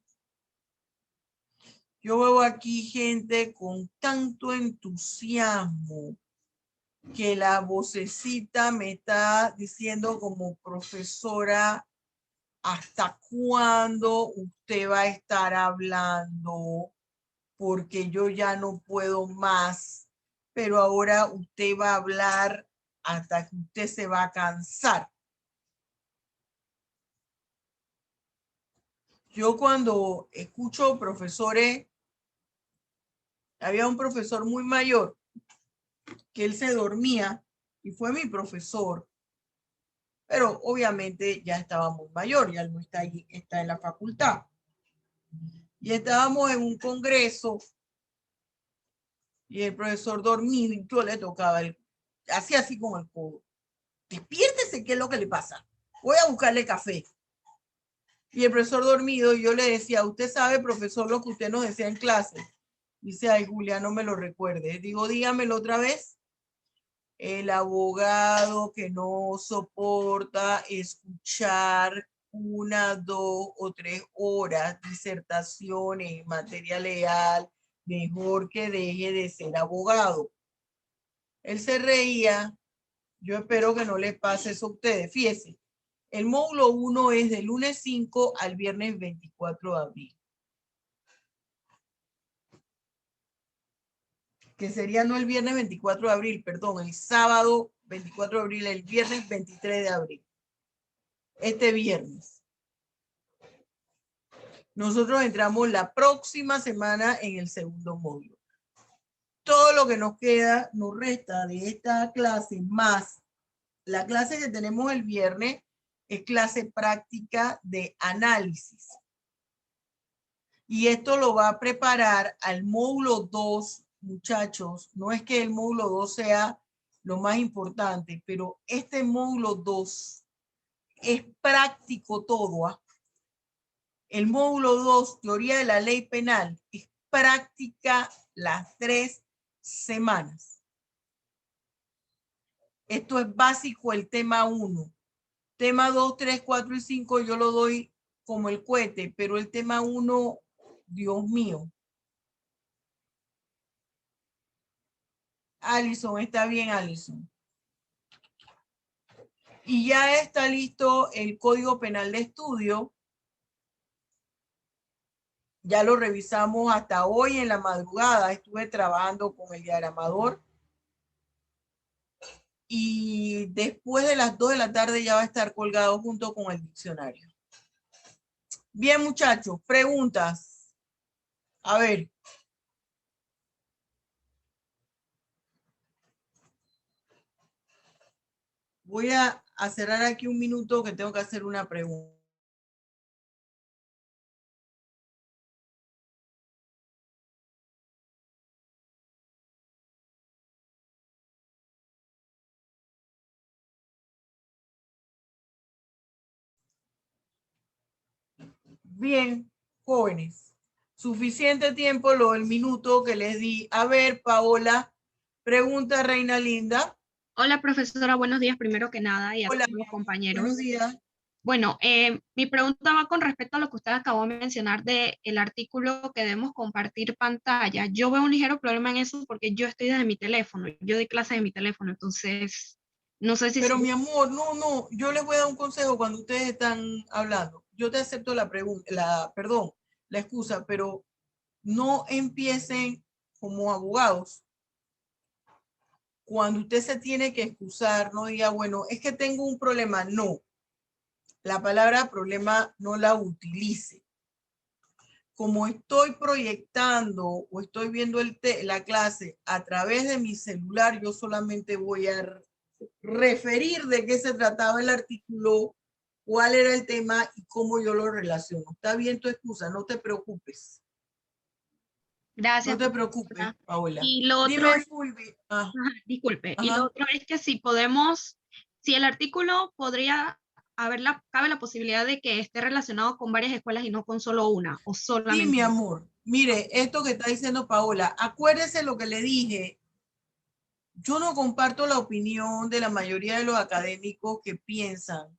Yo veo aquí gente con tanto entusiasmo que la vocecita me está diciendo como profesora, ¿hasta cuándo usted va a estar hablando? Porque yo ya no puedo más, pero ahora usted va a hablar hasta que usted se va a cansar. Yo cuando escucho profesores, había un profesor muy mayor que él se dormía y fue mi profesor, pero obviamente ya estaba muy mayor, ya no está ahí, está en la facultad. Y estábamos en un congreso y el profesor dormido y yo le tocaba, hacía así con el codo. Despiértese, ¿qué es lo que le pasa? Voy a buscarle café. Y el profesor dormido, y yo le decía, usted sabe, profesor, lo que usted nos decía en clase. Dice, ay, Julia, no me lo recuerde. Digo, dígamelo otra vez. El abogado que no soporta escuchar 1, 2 o 3 horas disertaciones en materia legal, mejor que deje de ser abogado. Él se reía. Yo espero que no les pase eso a ustedes. Fíjense, el módulo 1 es del lunes 5 al viernes 24 de abril. Que sería no el viernes 24 de abril, perdón, el sábado 24 de abril, el viernes 23 de abril. Este viernes. Nosotros entramos la próxima semana en el segundo módulo. Todo lo que nos queda, nos resta de esta clase más la clase que tenemos el viernes es clase práctica de análisis. Y esto lo va a preparar al módulo 2, muchachos. No es que el módulo 2 sea lo más importante, pero este módulo 2 es práctico todo. ¿Ah? El módulo 2, teoría de la ley penal, es práctica las 3 semanas. Esto es básico el tema 1. Tema 2, 3, 4 y 5 yo lo doy como el cohete, pero el tema 1, Dios mío. Alison, está bien, Alison. Y ya está listo el Código Penal de Estudio. Ya lo revisamos hasta hoy en la madrugada. Estuve trabajando con el diagramador. Y después de las 2 de la tarde ya va a estar colgado junto con el diccionario. Bien, muchachos, preguntas. A ver. Voy a cerrar aquí un minuto que tengo que hacer una pregunta. Bien, jóvenes. Suficiente tiempo lo del minuto que les di. A ver, Paola, pregunta Reina Linda. Hola, profesora, buenos días primero que nada y a Hola, todos los compañeros. buenos días. Bueno, mi pregunta va con respecto a lo que usted acabó de mencionar del artículo que debemos compartir pantalla. Yo veo un ligero problema en eso porque yo estoy desde mi teléfono, yo doy clases de mi teléfono, entonces no sé si... Pero mi amor, no, yo les voy a dar un consejo cuando ustedes están hablando. Yo te acepto la pregunta, perdón, la excusa, pero no empiecen como abogados. Cuando usted se tiene que excusar, no diga, bueno, es que tengo un problema. No, la palabra problema no la utilice. Como estoy proyectando o estoy viendo la clase a través de mi celular, yo solamente voy a referir de qué se trataba el artículo, cuál era el tema y cómo yo lo relaciono. Está bien tu excusa, no te preocupes. Gracias, No te preocupes, profesora. Paola. Y lo otro Dime, es, Fulvi. disculpe, y lo otro es que si podemos, si el artículo podría cabe la posibilidad de que esté relacionado con varias escuelas y no con solo una, o Sí, mi solamente una. amor. Mire, esto que está diciendo Paola, acuérdese lo que le dije. Yo no comparto la opinión de la mayoría de los académicos que piensan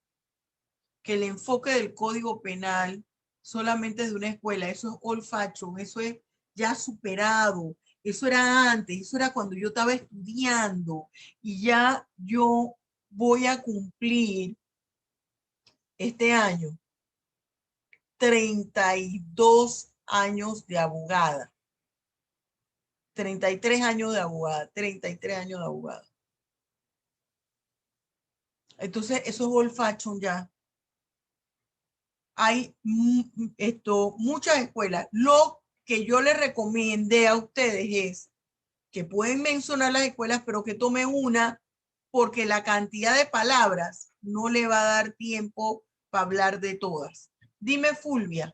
que el enfoque del Código Penal solamente es de una escuela. Eso es old fashion, eso es ya superado. Eso era antes, eso era cuando yo estaba estudiando y ya yo voy a cumplir este año 32 años de abogada. 33 años de abogada, 33 años de abogada. Entonces, eso es old fashion ya. Hay muchas escuelas. Lo que yo les recomendé a ustedes es que pueden mencionar las escuelas, pero que tome una, porque la cantidad de palabras no le va a dar tiempo para hablar de todas. Dime, Fulvia.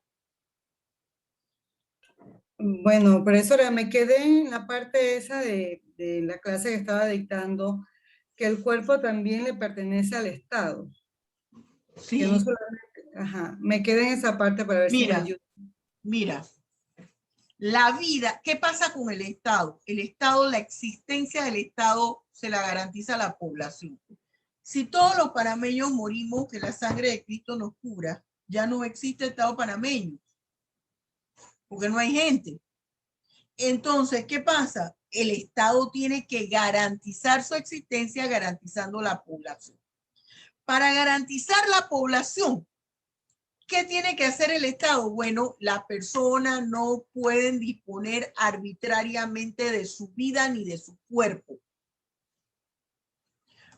Bueno, profesora, me quedé en la parte esa de la clase que estaba dictando, que el cuerpo también le pertenece al Estado. Sí. Que no solamente, me quedé en esa parte para ver si me ayuda. Mira, la vida, ¿qué pasa con el Estado? El Estado, la existencia del Estado se la garantiza a la población. Si todos los panameños morimos, que la sangre de Cristo nos cura, ya no existe Estado panameño, porque no hay gente. Entonces, ¿qué pasa? el Estado tiene que garantizar su existencia garantizando la población. Para garantizar la población, ¿qué tiene que hacer el Estado? Bueno, las personas no pueden disponer arbitrariamente de su vida ni de su cuerpo.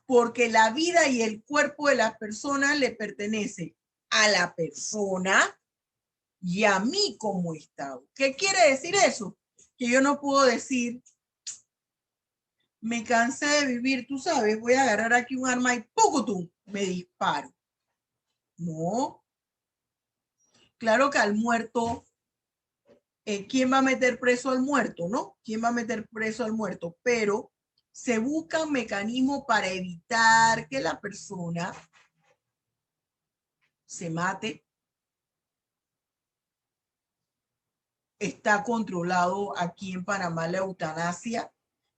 Porque la vida y el cuerpo de las personas le pertenece a la persona y a mí como Estado. ¿Qué quiere decir eso? Que yo no puedo decir, me cansé de vivir, tú sabes, voy a agarrar aquí un arma y ¡pucutum! Me disparo. No. Claro que al muerto, ¿quién va a meter preso al muerto, no? ¿Quién va a meter preso al muerto? Pero se busca un mecanismo para evitar que la persona se mate. Está controlado aquí en Panamá la eutanasia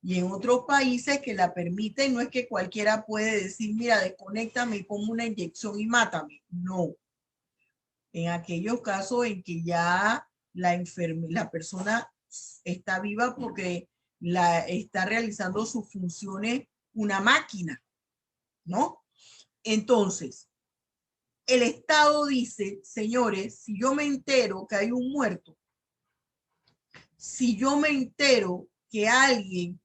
y en otros países que la permiten. No es que cualquiera puede decir, mira, desconéctame y ponme una inyección y mátame. No. En aquellos casos en que ya la persona está viva porque está realizando sus funciones una máquina, ¿no? Entonces, el Estado dice, señores, si yo me entero que hay un muerto, si yo me entero que alguien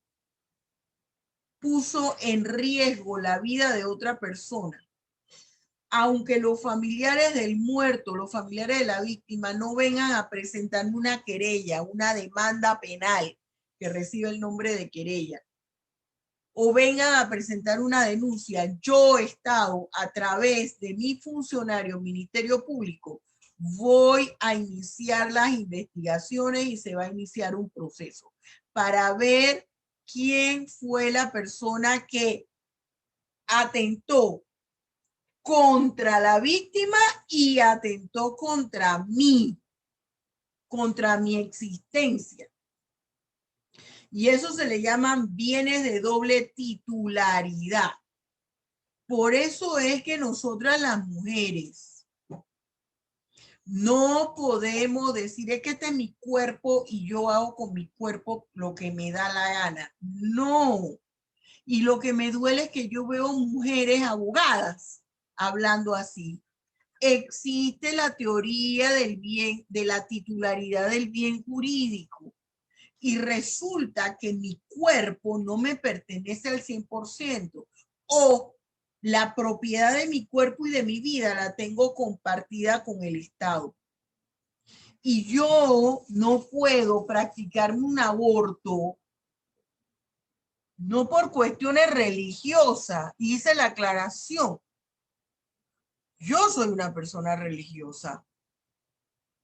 puso en riesgo la vida de otra persona, aunque los familiares del muerto, los familiares de la víctima no vengan a presentarme una querella, una demanda penal que recibe el nombre de querella, o vengan a presentar una denuncia, yo, Estado, a través de mi funcionario, Ministerio Público, voy a iniciar las investigaciones y se va a iniciar un proceso para ver quién fue la persona que atentó contra la víctima y atentó contra mi existencia. Y eso se le llaman bienes de doble titularidad. Por eso es que nosotras las mujeres no podemos decir es que este es mi cuerpo y yo hago con mi cuerpo lo que me da la gana. No. Y lo que me duele es que yo veo mujeres abogadas hablando así. Existe la teoría del bien, de la titularidad del bien jurídico. Y resulta que mi cuerpo no me pertenece al 100%. O la propiedad de mi cuerpo y de mi vida la tengo compartida con el Estado. Y yo no puedo practicarme un aborto, no por cuestiones religiosas. Hice la aclaración. Yo soy una persona religiosa.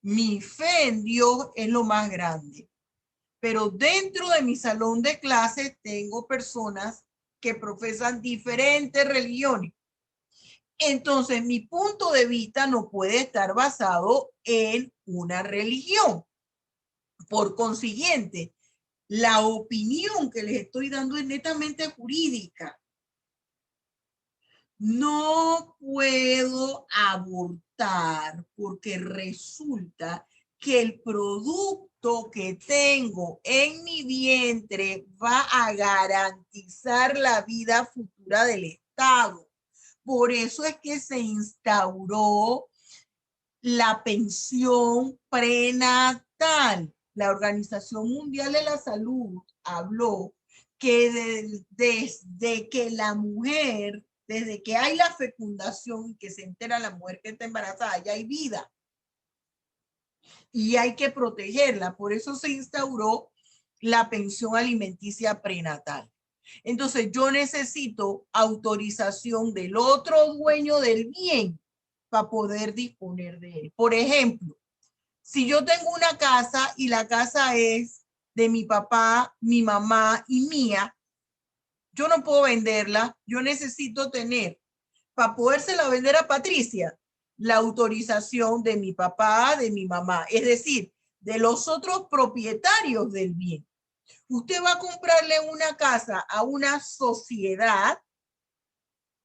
Mi fe en Dios es lo más grande. Pero dentro de mi salón de clases tengo personas que profesan diferentes religiones. Entonces, mi punto de vista no puede estar basado en una religión. Por consiguiente, la opinión que les estoy dando es netamente jurídica. No puedo abortar porque resulta que el producto que tengo en mi vientre va a garantizar la vida futura del Estado. Por eso es que se instauró la pensión prenatal. La Organización Mundial de la Salud habló que desde que la mujer, desde que hay la fecundación y que se entera la mujer que está embarazada, ya hay vida. Y hay que protegerla. Por eso se instauró la pensión alimenticia prenatal. Entonces yo necesito autorización del otro dueño del bien para poder disponer de él. Por ejemplo, si yo tengo una casa y la casa es de mi papá, mi mamá y mía, yo no puedo venderla. Yo necesito tener, para podérsela vender a Patricia, la autorización de mi papá, de mi mamá, es decir, de los otros propietarios del bien. Usted va a comprarle una casa a una sociedad,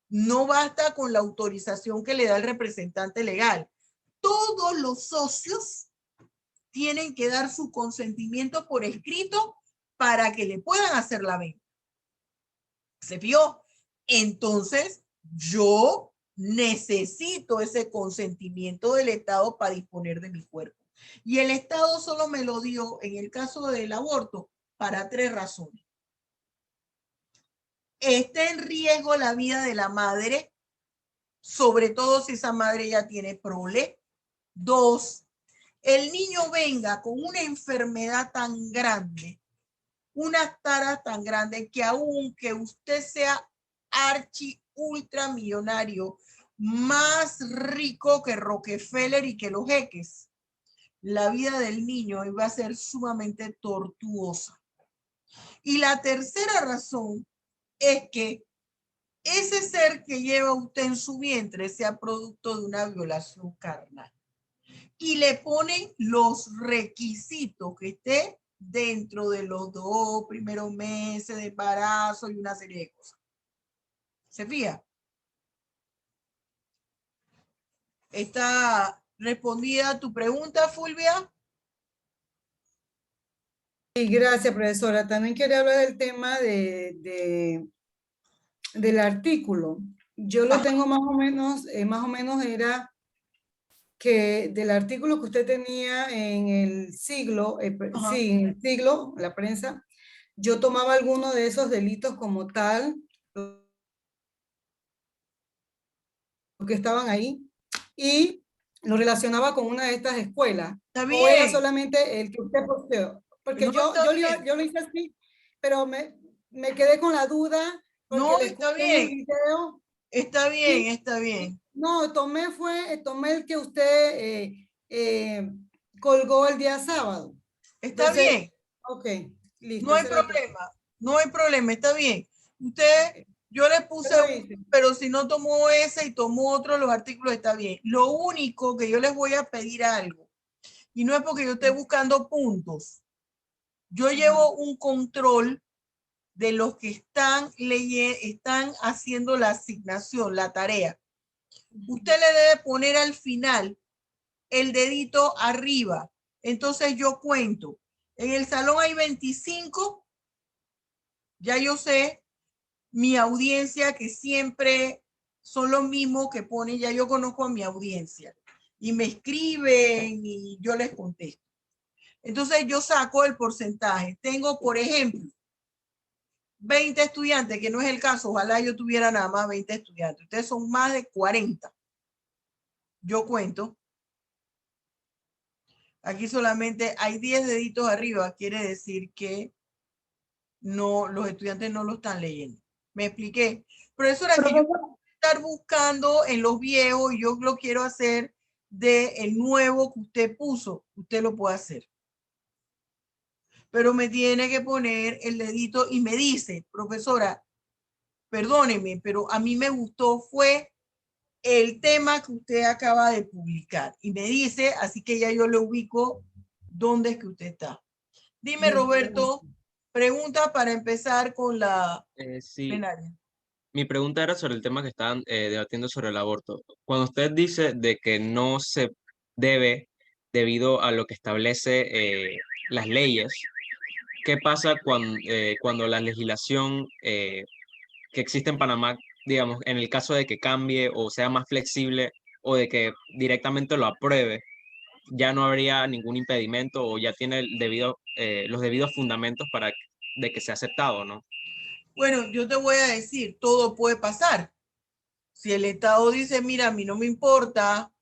no basta con la autorización que le da el representante legal. Todos los socios tienen que dar su consentimiento por escrito para que le puedan hacer la venta. ¿Se vio? Entonces, yo necesito ese consentimiento del Estado para disponer de mi cuerpo. Y el Estado solo me lo dio, en el caso del aborto, para 3 razones. Está en riesgo la vida de la madre, sobre todo si esa madre ya tiene prole. 2, el niño venga con una enfermedad tan grande, unas taras tan grandes, que aunque usted sea ultramillonario, más rico que Rockefeller y que los jeques, la vida del niño iba a ser sumamente tortuosa. Y la tercera razón es que ese ser que lleva usted en su vientre sea producto de una violación carnal. Y le ponen los requisitos que esté dentro de los 2 primeros meses de embarazo y una serie de cosas. ¿Se fija? ¿Está respondida tu pregunta, Fulvia? Sí, gracias, profesora. También quería hablar del tema del artículo. Yo lo tengo más o menos era que del artículo que usted tenía en el siglo, sí, en el siglo, la prensa, yo tomaba alguno de esos delitos como tal, que estaban ahí, y lo relacionaba con una de estas escuelas. Está O era bien. solamente el que usted posteó. Porque No, yo lo hice así, pero me quedé con la duda, porque no, le está escuché en el bien. video. Está bien, está bien. No, tomé el que usted colgó el día sábado. Está Entonces, bien. ok, listo. No hay problema. No hay problema. Está bien. Usted, yo le puse uno, pero si no tomó ese y tomó otro, los artículos está bien. Lo único que yo les voy a pedir algo, y no es porque yo esté buscando puntos. Yo llevo un control de los que están haciendo la asignación, la tarea. Usted le debe poner al final el dedito arriba. Entonces yo cuento. En el salón hay 25. Ya yo sé, mi audiencia, que siempre son los mismos que ponen, ya yo conozco a mi audiencia. Y me escriben y yo les contesto. Entonces yo saco el porcentaje. Tengo, por ejemplo, 20 estudiantes, que no es el caso. Ojalá yo tuviera nada más 20 estudiantes. Ustedes son más de 40. Yo cuento. Aquí solamente hay 10 deditos arriba. Quiere decir que no, los estudiantes no lo están leyendo. ¿Me expliqué? Profesora, que yo puedo estar buscando en los viejos y yo lo quiero hacer de el nuevo que usted puso. Usted lo puede hacer. Pero me tiene que poner el dedito y me dice, profesora, perdóneme, pero a mí me gustó fue el tema que usted acaba de publicar. Y me dice, así que ya yo le ubico dónde es que usted está. Dime, Roberto, pregunta para empezar con la Sí, plenaria. mi pregunta era sobre el tema que estaban debatiendo sobre el aborto. Cuando usted dice de que no se debe debido a lo que establece las leyes, ¿qué pasa cuando la legislación que existe en Panamá, digamos, en el caso de que cambie o sea más flexible o de que directamente lo apruebe, ya no habría ningún impedimento o ya tiene los debidos fundamentos de que sea aceptado, ¿no? Bueno, yo te voy a decir, todo puede pasar. Si el Estado dice, mira, a mí no me importa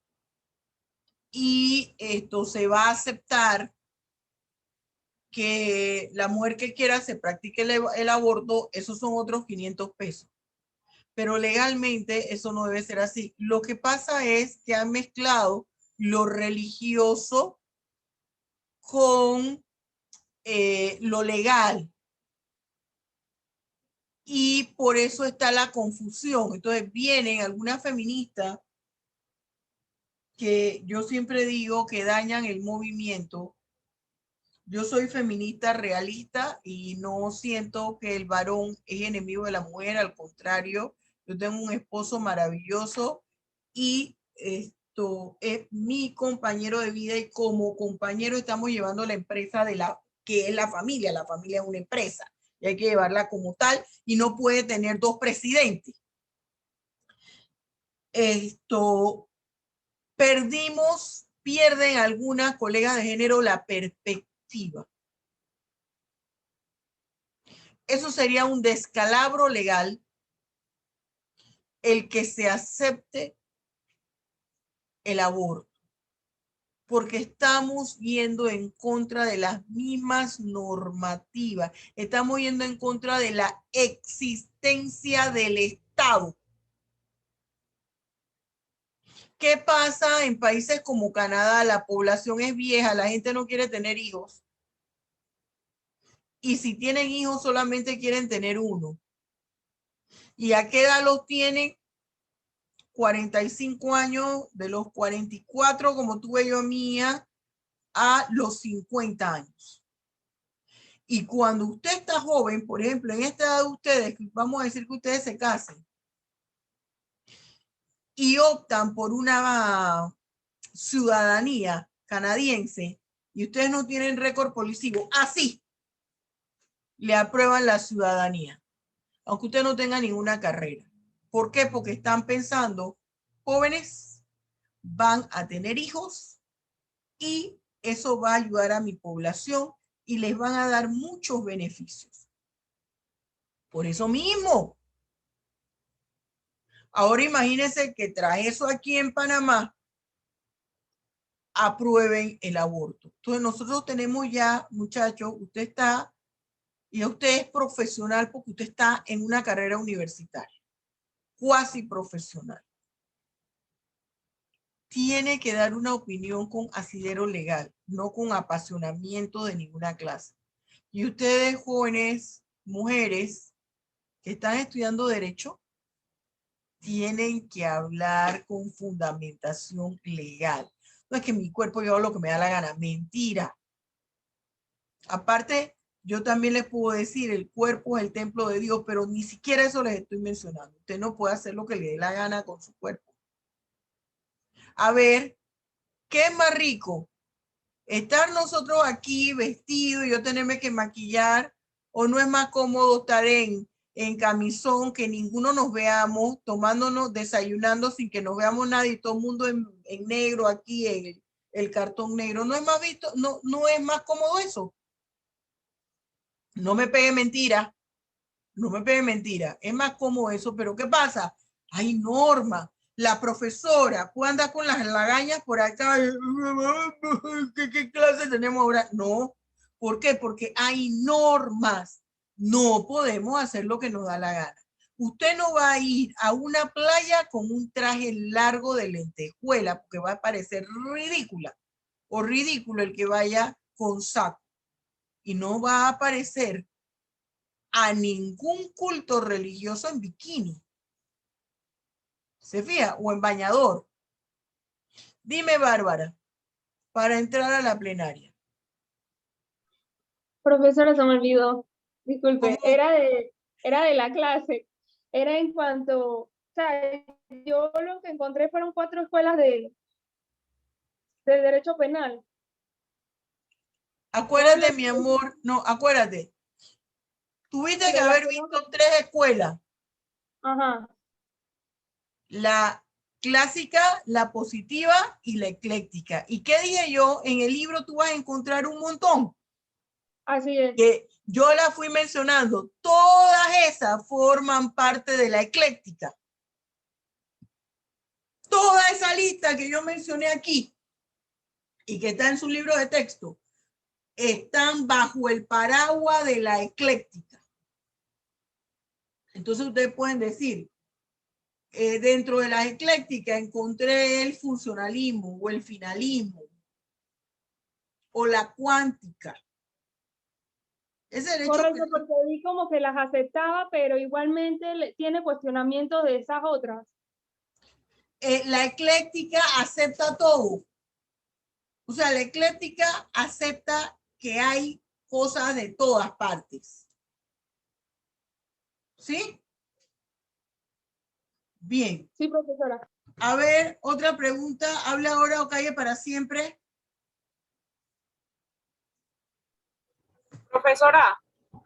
y esto se va a aceptar que la mujer que quiera se practique el aborto, esos son otros 500 pesos. Pero legalmente eso no debe ser así. Lo que pasa es que han mezclado lo religioso con lo legal. Y por eso está la confusión. Entonces vienen algunas feministas que yo siempre digo que dañan el movimiento. Yo soy feminista realista y no siento que el varón es enemigo de la mujer, al contrario, yo tengo un esposo maravilloso y esto es mi compañero de vida y como compañero estamos llevando la empresa que es la familia es una empresa y hay que llevarla como tal y no puede tener dos presidentes. Pierden algunas colegas de género la perspectiva. Eso sería un descalabro legal el que se acepte el aborto, porque estamos yendo en contra de las mismas normativas, estamos yendo en contra de la existencia del Estado. ¿Qué pasa en países como Canadá? La población es vieja, la gente no quiere tener hijos. Y si tienen hijos, solamente quieren tener uno. ¿Y a qué edad los tienen? 45 años, de los 44, como tuve yo mía, a los 50 años. Y cuando usted está joven, por ejemplo, en esta edad de ustedes, vamos a decir que ustedes se casen y optan por una ciudadanía canadiense y ustedes no tienen récord policivo, así le aprueban la ciudadanía, aunque usted no tenga ninguna carrera. ¿Por qué? Porque están pensando, jóvenes van a tener hijos y eso va a ayudar a mi población y les van a dar muchos beneficios. Por eso mismo. Ahora imagínense que tras eso aquí en Panamá aprueben el aborto. Entonces nosotros tenemos ya, muchachos, usted está, y usted es profesional porque usted está en una carrera universitaria, cuasi profesional. Tiene que dar una opinión con asidero legal, no con apasionamiento de ninguna clase. Y ustedes, jóvenes, mujeres que están estudiando derecho, tienen que hablar con fundamentación legal. No es que mi cuerpo yo hago lo que me da la gana. Mentira. Aparte, yo también les puedo decir, el cuerpo es el templo de Dios, pero ni siquiera eso les estoy mencionando. Usted no puede hacer lo que le dé la gana con su cuerpo. A ver, ¿qué es más rico? ¿Estar nosotros aquí vestidos y yo tenerme que maquillar? ¿O no es más cómodo estar en camisón, que ninguno nos veamos, tomándonos, desayunando sin que nos veamos nadie, todo el mundo en negro aquí, el cartón negro? ¿No es más visto? No es más cómodo eso. No me pegue mentira. No me pegue mentira. Es más cómodo eso, pero ¿qué pasa? Hay normas. La profesora puede andar con las lagañas por acá. ¿Qué clase tenemos ahora? No. ¿Por qué? Porque hay normas. No podemos hacer lo que nos da la gana. Usted no va a ir a una playa con un traje largo de lentejuela porque va a parecer ridícula o ridículo el que vaya con saco. Y no va a aparecer a ningún culto religioso en bikini. ¿Se fija? O en bañador. Dime, Bárbara, para entrar a la plenaria. Profesora, se me olvidó. Disculpe, ¿Cómo? era de la clase. Era en cuanto, o sea, yo lo que encontré fueron 4 escuelas de derecho penal. Acuérdate, mi amor, no, acuérdate. Tuviste que haber visto 3 escuelas. Ajá. La clásica, la positiva y la ecléctica. ¿Y qué dije yo? En el libro tú vas a encontrar un montón. Así es. Que yo la fui mencionando. Todas esas forman parte de la ecléctica. Toda esa lista que yo mencioné aquí y que está en su libro de texto, están bajo el paraguas de la ecléctica. Entonces ustedes pueden decir, dentro de la ecléctica encontré el funcionalismo o el finalismo o la cuántica. Ese derecho Correcto, porque vi como que las aceptaba, pero igualmente tiene cuestionamientos de esas otras. La ecléctica acepta todo. O sea, la ecléctica acepta que hay cosas de todas partes. ¿Sí? Bien. Sí, profesora. A ver, otra pregunta. ¿Habla ahora o calle para siempre? Profesora,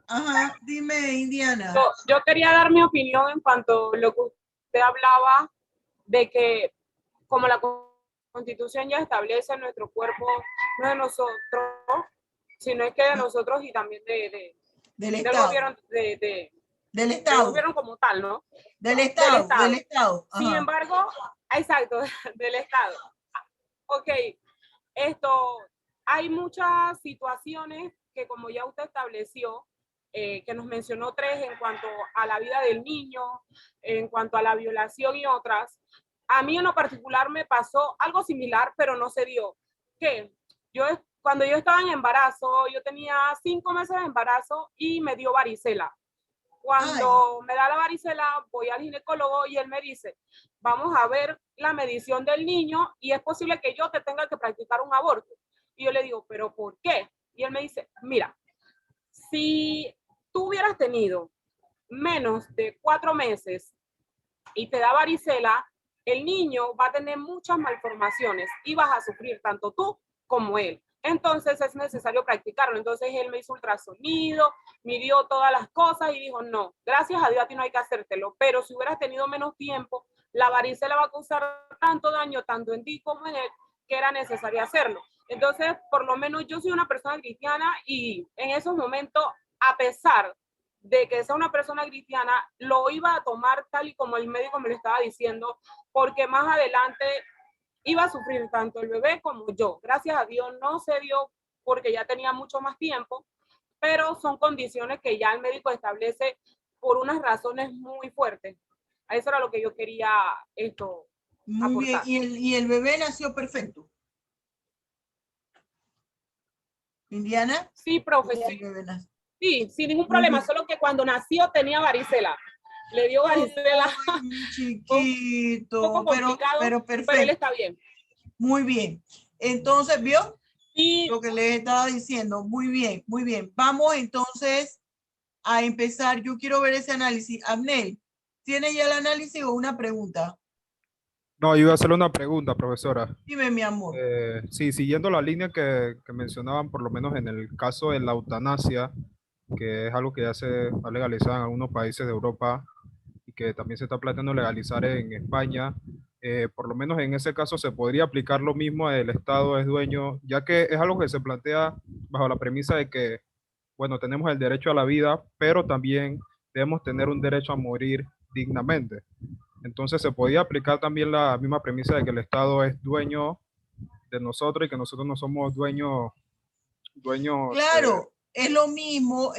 Ajá, dime, Indiana. yo quería dar mi opinión en cuanto a lo que usted hablaba de que como la Constitución ya establece nuestro cuerpo, no de nosotros, sino es que de nosotros y también Del del Estado. gobierno, Del del Estado. gobierno como tal, ¿no? Del Estado. Estado. Del Estado. Sin Ajá. embargo, exacto, del Estado. Ok, hay muchas situaciones que como ya usted estableció, que nos mencionó 3 en cuanto a la vida del niño, en cuanto a la violación y otras. A mí en lo particular me pasó algo similar, pero no se dio. Que cuando yo estaba en embarazo, yo tenía 5 meses de embarazo y me dio varicela. Cuando me da la varicela, voy al ginecólogo y él me dice, vamos a ver la medición del niño y es posible que yo te tenga que practicar un aborto. Y yo le digo, ¿pero por qué? Y él me dice, mira, si tú hubieras tenido menos de 4 meses y te da varicela, el niño va a tener muchas malformaciones y vas a sufrir tanto tú como él. Entonces es necesario practicarlo. Entonces él me hizo ultrasonido, midió todas las cosas y dijo, no, gracias a Dios a ti no hay que hacértelo, pero si hubieras tenido menos tiempo, la varicela va a causar tanto daño tanto en ti como en él que era necesario hacerlo. Entonces, por lo menos yo soy una persona cristiana y en esos momentos, a pesar de que sea una persona cristiana, lo iba a tomar tal y como el médico me lo estaba diciendo, porque más adelante iba a sufrir tanto el bebé como yo. Gracias a Dios no se dio porque ya tenía mucho más tiempo, pero son condiciones que ya el médico establece por unas razones muy fuertes. A eso era lo que yo quería Muy aportar. bien, y el bebé nació perfecto. ¿Indiana? Sí, profesor. Sí, sin ningún problema, solo que cuando nació tenía varicela. Le dio varicela. Ay, mi chiquito. Un poco complicado, pero perfecto. pero él está bien. Muy bien. Entonces, ¿vio? Sí. Lo que les estaba diciendo. Muy bien, muy bien. Vamos entonces a empezar. Yo quiero ver ese análisis. Abnel, ¿tiene ya el análisis o una pregunta? No, yo iba a hacerle una pregunta, profesora. Dime, mi amor. Sí, siguiendo la línea que mencionaban, por lo menos en el caso de la eutanasia, que es algo que ya se ha legalizado en algunos países de Europa y que también se está planteando legalizar en España, por lo menos en ese caso se podría aplicar lo mismo, el Estado es dueño, ya que es algo que se plantea bajo la premisa de que, bueno, tenemos el derecho a la vida, pero también debemos tener un derecho a morir dignamente. Entonces se podía aplicar también la misma premisa de que el Estado es dueño de nosotros y que nosotros no somos dueños. Claro, es lo mismo,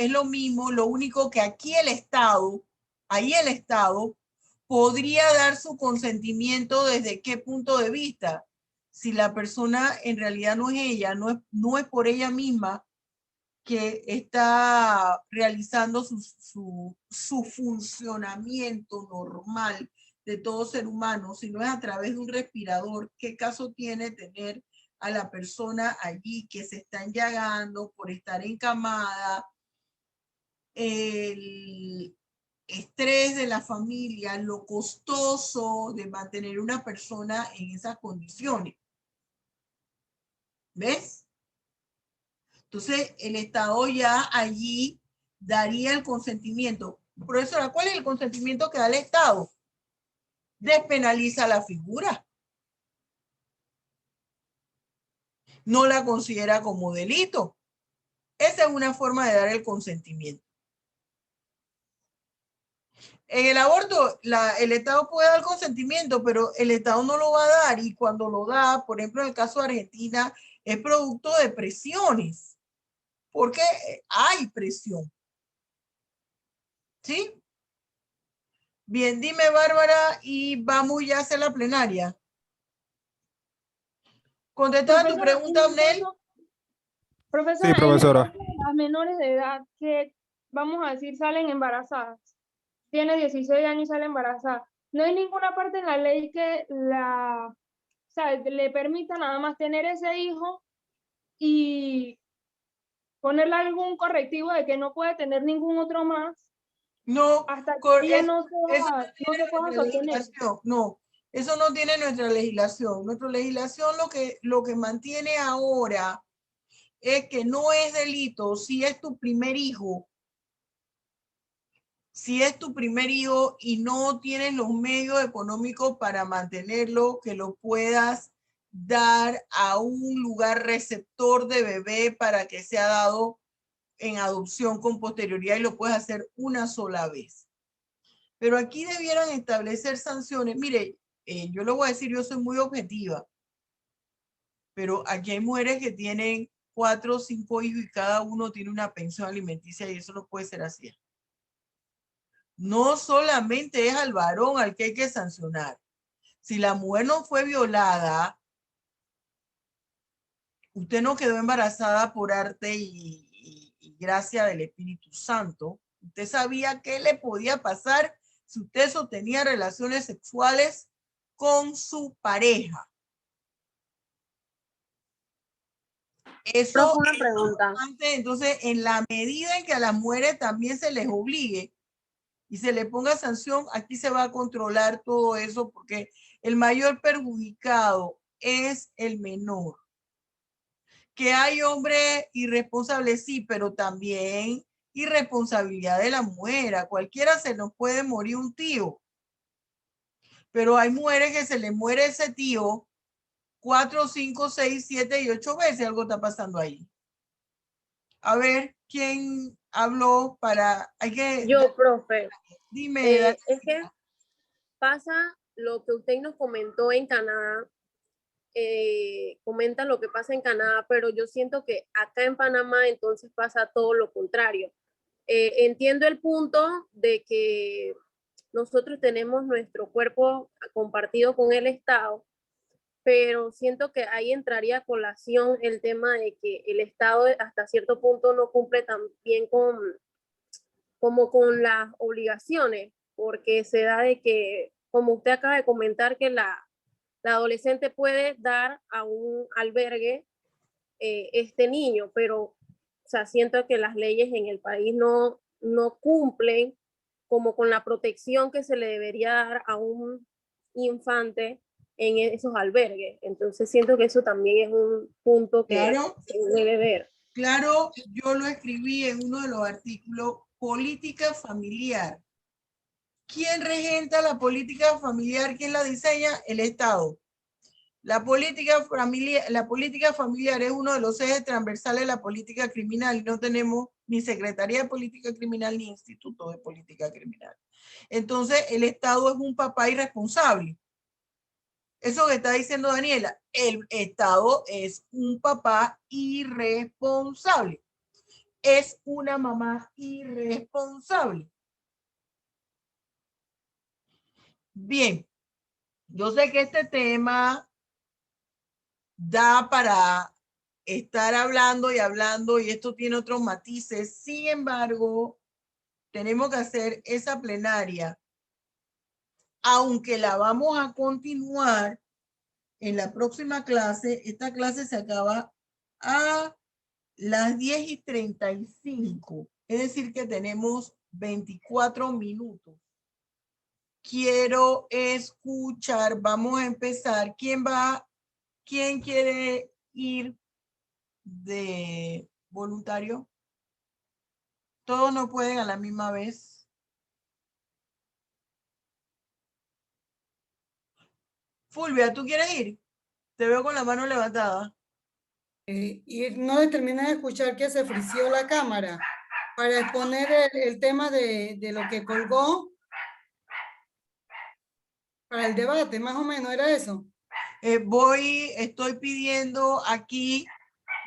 lo único que aquí el Estado podría dar su consentimiento desde qué punto de vista. Si la persona en realidad no es ella, no es por ella misma que está realizando su funcionamiento normal de todo ser humano, sino es a través de un respirador. ¿Qué caso tiene tener a la persona allí que se está enllagando por estar encamada? El estrés de la familia, lo costoso de mantener una persona en esas condiciones. ¿Ves? Entonces, el Estado ya allí daría el consentimiento. Profesora, ¿cuál es el consentimiento que da el Estado? Despenaliza la figura. No la considera como delito. Esa es una forma de dar el consentimiento. En el aborto, el Estado puede dar consentimiento, pero el Estado no lo va a dar, y cuando lo da, por ejemplo, en el caso de Argentina, es producto de presiones, porque hay presión. ¿Sí? Bien, dime, Bárbara, y vamos ya a hacer la plenaria. ¿Contestaba tu pregunta, Abnel? Profesora, sí, profesora. Las menores de edad que, vamos a decir, salen embarazadas, tiene 16 años y sale embarazada, no hay ninguna parte en la ley que o sea, le permita nada más tener ese hijo y ponerle algún correctivo de que no puede tener ningún otro más. No, hasta que ella no se pueda sostener. No, eso no tiene nuestra legislación. Nuestra legislación lo que mantiene ahora es que no es delito si es tu primer hijo. Si es tu primer hijo y no tienes los medios económicos para mantenerlo, que lo puedas dar a un lugar receptor de bebé para que sea dado en adopción con posterioridad y lo puedes hacer una sola vez. Pero aquí debieran establecer sanciones. Mire, yo lo voy a decir, yo soy muy objetiva, pero aquí hay mujeres que tienen 4 o 5 hijos y cada uno tiene una pensión alimenticia y eso no puede ser así. No solamente es al varón al que hay que sancionar. Si la mujer no fue violada, usted no quedó embarazada por arte y gracia del Espíritu Santo. Usted sabía qué le podía pasar si usted sostenía relaciones sexuales con su pareja. Eso Profe, una es pregunta. importante. Entonces, en la medida en que a las mujeres también se les obligue y se le ponga sanción, aquí se va a controlar todo eso porque el mayor perjudicado es el menor. Que hay hombres irresponsables, sí, pero también irresponsabilidad de la mujer. A cualquiera se nos puede morir un tío. Pero hay mujeres que se le muere ese tío 4, 5, 6, 7 y 8 veces. Algo está pasando ahí. A ver, ¿quién habló para...? Hay que... Yo, profe, Dime. es que pasa lo que usted nos comentó en Canadá, comenta lo que pasa en Canadá, pero yo siento que acá en Panamá entonces pasa todo lo contrario. Entiendo el punto de que nosotros tenemos nuestro cuerpo compartido con el Estado, pero siento que ahí entraría a colación el tema de que el Estado hasta cierto punto no cumple tan bien como con las obligaciones, porque se da de que, como usted acaba de comentar, que la adolescente puede dar a un albergue este niño, pero o sea, siento que las leyes en el país no cumplen como con la protección que se le debería dar a un infante en esos albergues. Entonces siento que eso también es un punto que Claro, se debe ver. claro, yo lo escribí en uno de los artículos, política familiar. ¿Quién regenta la política familiar? ¿Quién la diseña? El Estado. La política familiar es uno de los ejes transversales de la política criminal y no tenemos ni Secretaría de Política Criminal ni Instituto de Política Criminal. Entonces, el Estado es un papá irresponsable. Eso que está diciendo Daniela, el Estado es un papá irresponsable. Es una mamá irresponsable. Bien, yo sé que este tema da para estar hablando y esto tiene otros matices. Sin embargo, tenemos que hacer esa plenaria, aunque la vamos a continuar en la próxima clase. Esta clase se acaba a las 10:35. Es decir, que tenemos 24 minutos. Quiero escuchar, vamos a empezar. ¿Quién quiere ir de voluntario? Todos no pueden a la misma vez. Fulvia, ¿tú quieres ir? Te veo con la mano levantada. Y no le terminé de escuchar que se frició la cámara para exponer el tema de lo que colgó para el debate, más o menos, ¿era eso? Estoy pidiendo aquí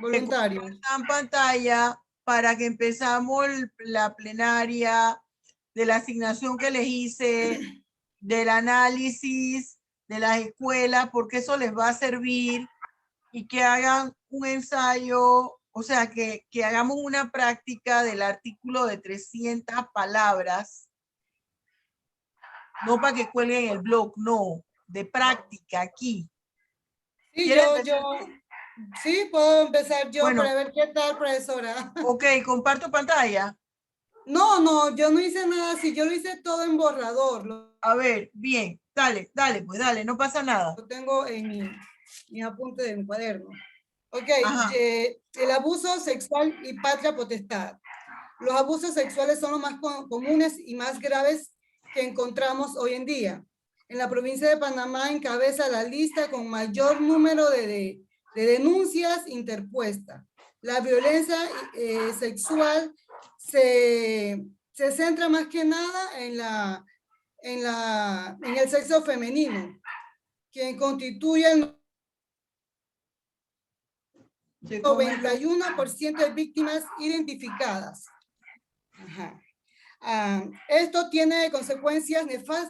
Voluntarios. en pantalla para que empezamos la plenaria de la asignación que les hice, del análisis de las escuelas, porque eso les va a servir y que hagan un ensayo, o sea, que hagamos una práctica del artículo de 300 palabras, no para que cuelguen el blog, no, de práctica aquí. Sí, sí, puedo empezar yo para ver qué tal, profesora. Ok, comparto pantalla. No, yo no hice nada así, yo lo hice todo en borrador. A ver, bien, dale, pues dale, no pasa nada. Lo tengo en mi apunte de mi cuaderno. Ok, Ajá. el abuso sexual y patria potestad. Los abusos sexuales son los más comunes y más graves que encontramos hoy en día. En la provincia de Panamá encabeza la lista con mayor número de denuncias interpuestas. La violencia sexual se centra más que nada en el sexo femenino, quien constituye el 91% de víctimas identificadas. Ajá. Esto tiene consecuencias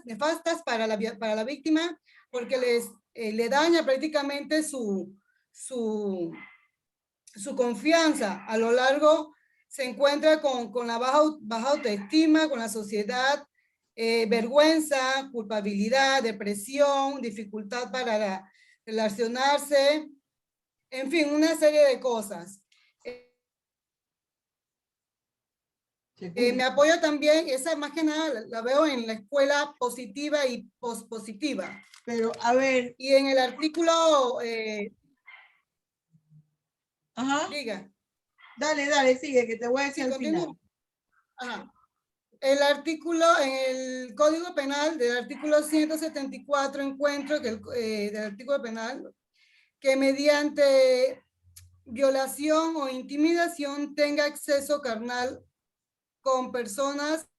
nefastas para la víctima porque le daña prácticamente su confianza. A lo largo se encuentra con la baja autoestima, con la sociedad, vergüenza, culpabilidad, depresión, dificultad para relacionarse, en fin, una serie de cosas. Me apoyo también, esa más que nada la veo en la escuela positiva y pospositiva. Pero, a ver. Y en el artículo... Ajá. Diga. Dale, sigue, que te voy a decir al final. Ajá. El artículo, en el Código Penal, del artículo 174, encuentro que del artículo penal, que mediante violación o intimidación tenga acceso carnal con personas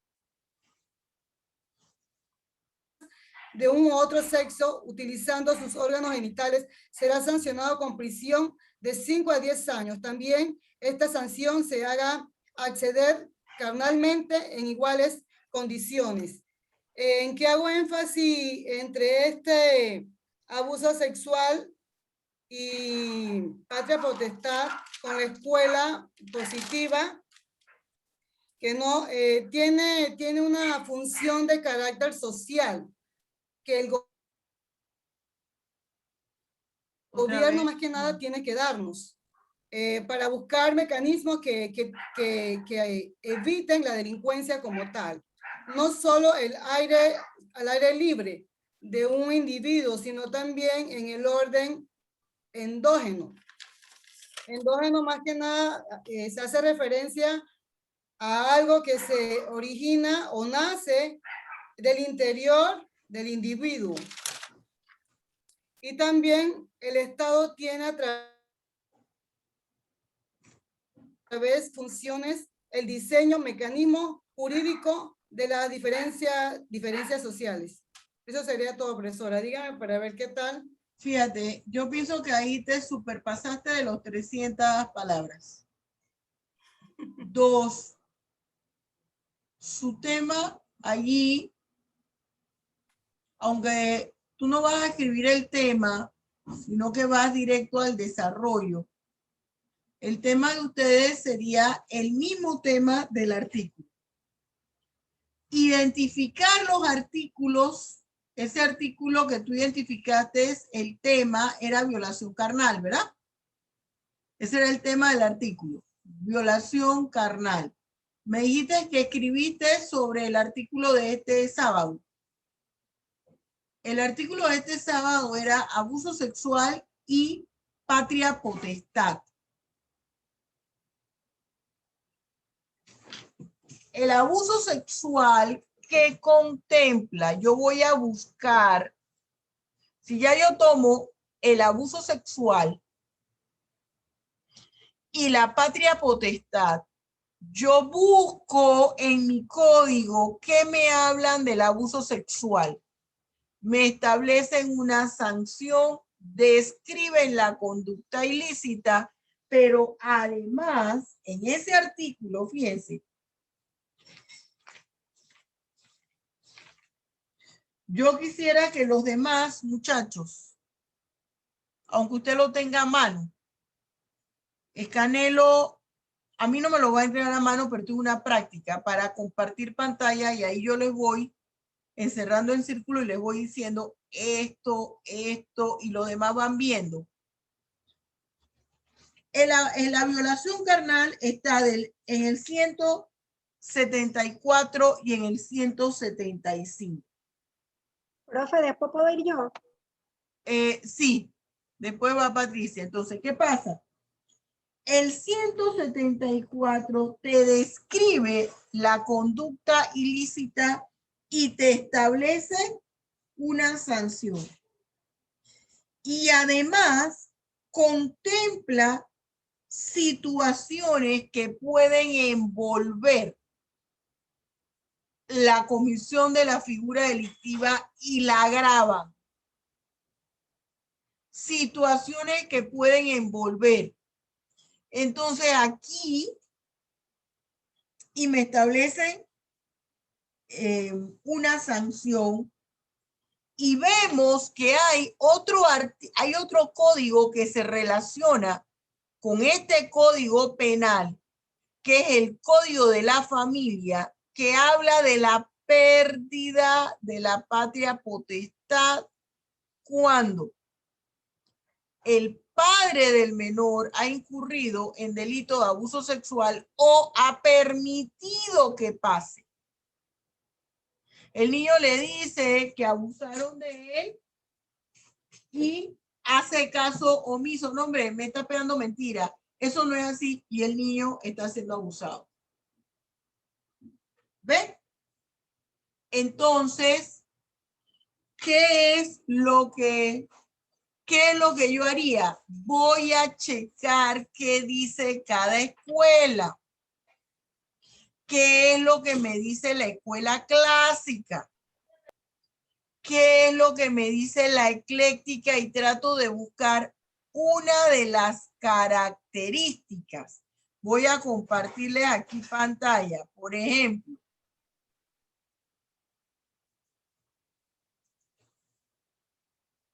de un u otro sexo utilizando sus órganos genitales será sancionado con prisión de 5 a 10 años. También esta sanción se haga acceder carnalmente en iguales condiciones. ¿En qué hago énfasis entre este abuso sexual y patria potestad con la escuela positiva? Que no tiene una función de carácter social que el gobierno más que nada tiene que darnos para buscar mecanismos que eviten la delincuencia como tal. No solo al aire libre de un individuo, sino también en el orden endógeno. Endógeno más que nada se hace referencia a algo que se origina o nace del interior del individuo. Y también el Estado tiene a través funciones, el diseño, mecanismo jurídico de las diferencias sociales. Eso sería todo, profesora. Dígame para ver qué tal. Fíjate, yo pienso que ahí te superpasaste de los 300 palabras. 2, su tema allí, aunque tú no vas a escribir el tema, sino que vas directo al desarrollo. El tema de ustedes sería el mismo tema del artículo. Identificar los artículos. Ese artículo que tú identificaste, el tema era violación carnal, ¿verdad? Ese era el tema del artículo, violación carnal. Me dijiste que escribiste sobre el artículo de este sábado. El artículo de este sábado era abuso sexual y patria potestad. El abuso sexual que contempla, yo voy a buscar, si ya yo tomo el abuso sexual y la patria potestad, yo busco en mi código que me hablan del abuso sexual. Me establecen una sanción, describen la conducta ilícita, pero además, en ese artículo, fíjense, yo quisiera que los demás muchachos, aunque usted lo tenga a mano, escanelo, a mí no me lo va a entregar a mano, pero tengo una práctica para compartir pantalla y ahí yo les voy encerrando en círculo y les voy diciendo esto, y los demás van viendo. En la violación carnal está en el 174 y en el 175. Profe, ¿después puedo ir yo? Sí, después va Patricia. Entonces, ¿qué pasa? El 174 te describe la conducta ilícita y te establece una sanción. Y además contempla situaciones que pueden envolver la comisión de la figura delictiva y la agravan. Situaciones que pueden envolver. Entonces aquí, y me establecen una sanción, y vemos que hay otro código que se relaciona con este código penal, que es el Código de la Familia, que habla de la pérdida de la patria potestad cuando el padre del menor ha incurrido en delito de abuso sexual o ha permitido que pase. El niño le dice que abusaron de él y hace caso omiso. No, hombre, me está pegando mentira. Eso no es así y el niño está siendo abusado. ¿Ven? Entonces, ¿qué es lo que yo haría? Voy a checar qué dice cada escuela. ¿Qué es lo que me dice la escuela clásica? ¿Qué es lo que me dice la ecléctica? Y trato de buscar una de las características. Voy a compartirles aquí pantalla. Por ejemplo,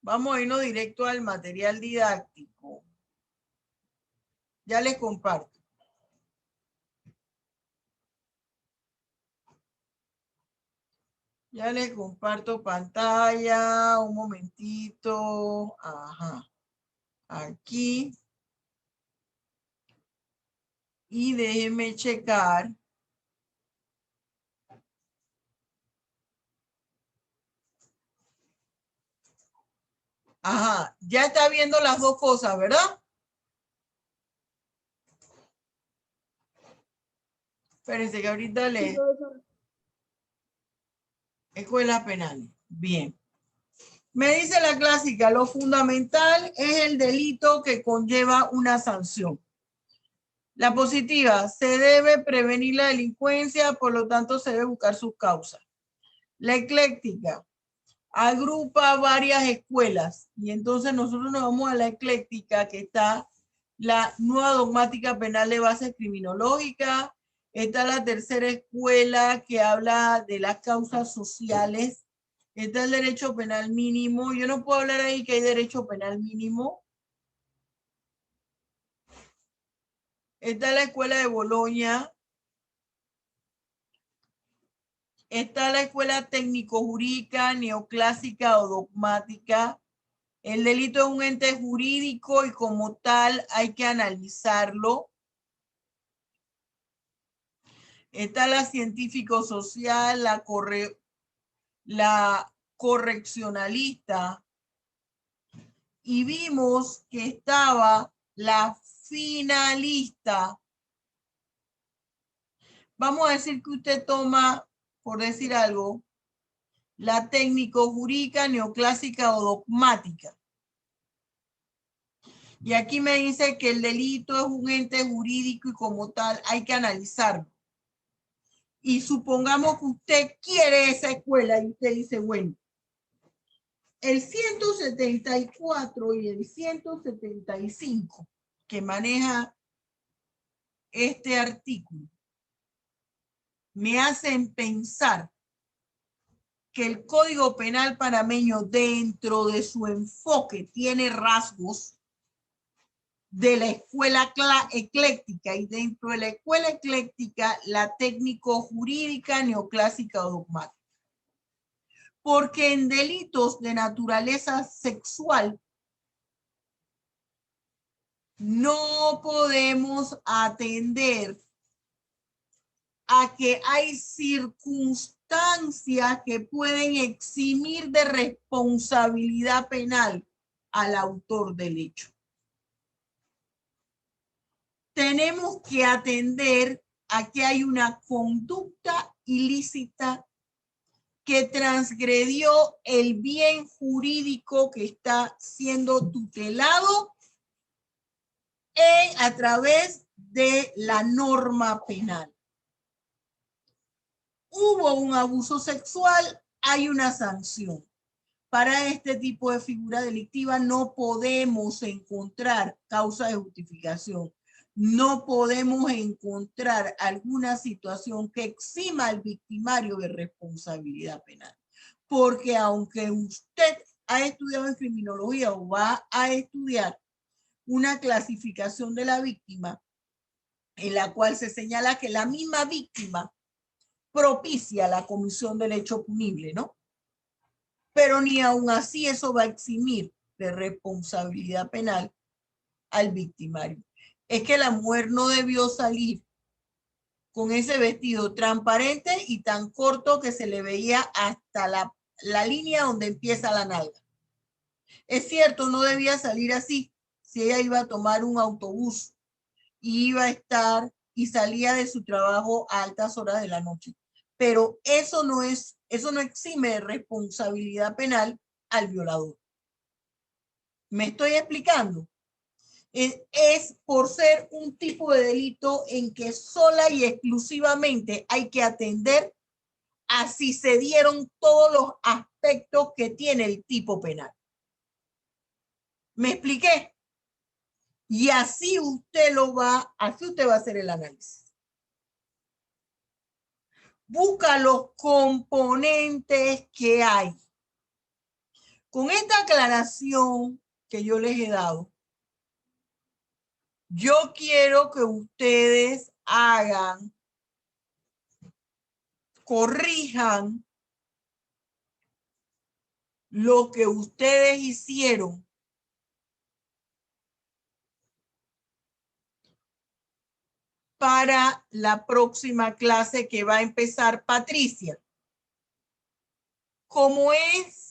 vamos a irnos directo al material didáctico. Ya les comparto. Ya les comparto pantalla. Un momentito. Ajá. Aquí. Y déjenme checar. Ajá. Ya está viendo las dos cosas, ¿verdad? Espérense que ahorita le... Escuelas penales. Bien. Me dice la clásica, lo fundamental es el delito que conlleva una sanción. La positiva, se debe prevenir la delincuencia, por lo tanto se debe buscar sus causas. La ecléctica, agrupa varias escuelas y entonces nosotros nos vamos a la ecléctica, que está la nueva dogmática penal de base criminológica. Está la tercera escuela que habla de las causas sociales. Está el derecho penal mínimo. Yo no puedo hablar ahí que hay derecho penal mínimo. Está la escuela de Boloña. Está la escuela técnico-jurídica, neoclásica o dogmática. El delito es un ente jurídico y como tal hay que analizarlo. Está la científico-social, la correccionalista. Y vimos que estaba la finalista. Vamos a decir que usted toma, por decir algo, la técnico-jurídica, neoclásica o dogmática. Y aquí me dice que el delito es un ente jurídico y como tal hay que analizarlo. Y supongamos que usted quiere esa escuela y usted dice, bueno, el 174 y el 175 que maneja este artículo me hacen pensar que el Código Penal panameño dentro de su enfoque tiene rasgos de la escuela ecléctica y dentro de la escuela ecléctica la técnico-jurídica, neoclásica o dogmática. Porque en delitos de naturaleza sexual no podemos atender a que hay circunstancias que pueden eximir de responsabilidad penal al autor del hecho. tenemos que atender a que hay una conducta ilícita que transgredió el bien jurídico que está siendo tutelado a través de la norma penal. Hubo un abuso sexual, hay una sanción. Para este tipo de figura delictiva no podemos encontrar causa de justificación. No podemos encontrar alguna situación que exima al victimario de responsabilidad penal. Porque aunque usted ha estudiado en criminología o va a estudiar una clasificación de la víctima en la cual se señala que la misma víctima propicia la comisión del hecho punible, ¿no? Pero ni aún así eso va a eximir de responsabilidad penal al victimario. Es que la mujer no debió salir con ese vestido transparente y tan corto que se le veía hasta la línea donde empieza la nalga. Es cierto, no debía salir así si ella iba a tomar un autobús y iba a estar y salía de su trabajo a altas horas de la noche. Pero eso no exime de responsabilidad penal al violador. ¿Me estoy explicando? Es por ser un tipo de delito en que sola y exclusivamente hay que atender a si se dieron todos los aspectos que tiene el tipo penal. ¿Me expliqué? Y así usted va a hacer el análisis. Busca los componentes que hay. Con esta aclaración que yo les he dado, yo quiero que ustedes corrijan lo que ustedes hicieron para la próxima clase que va a empezar Patricia. Como es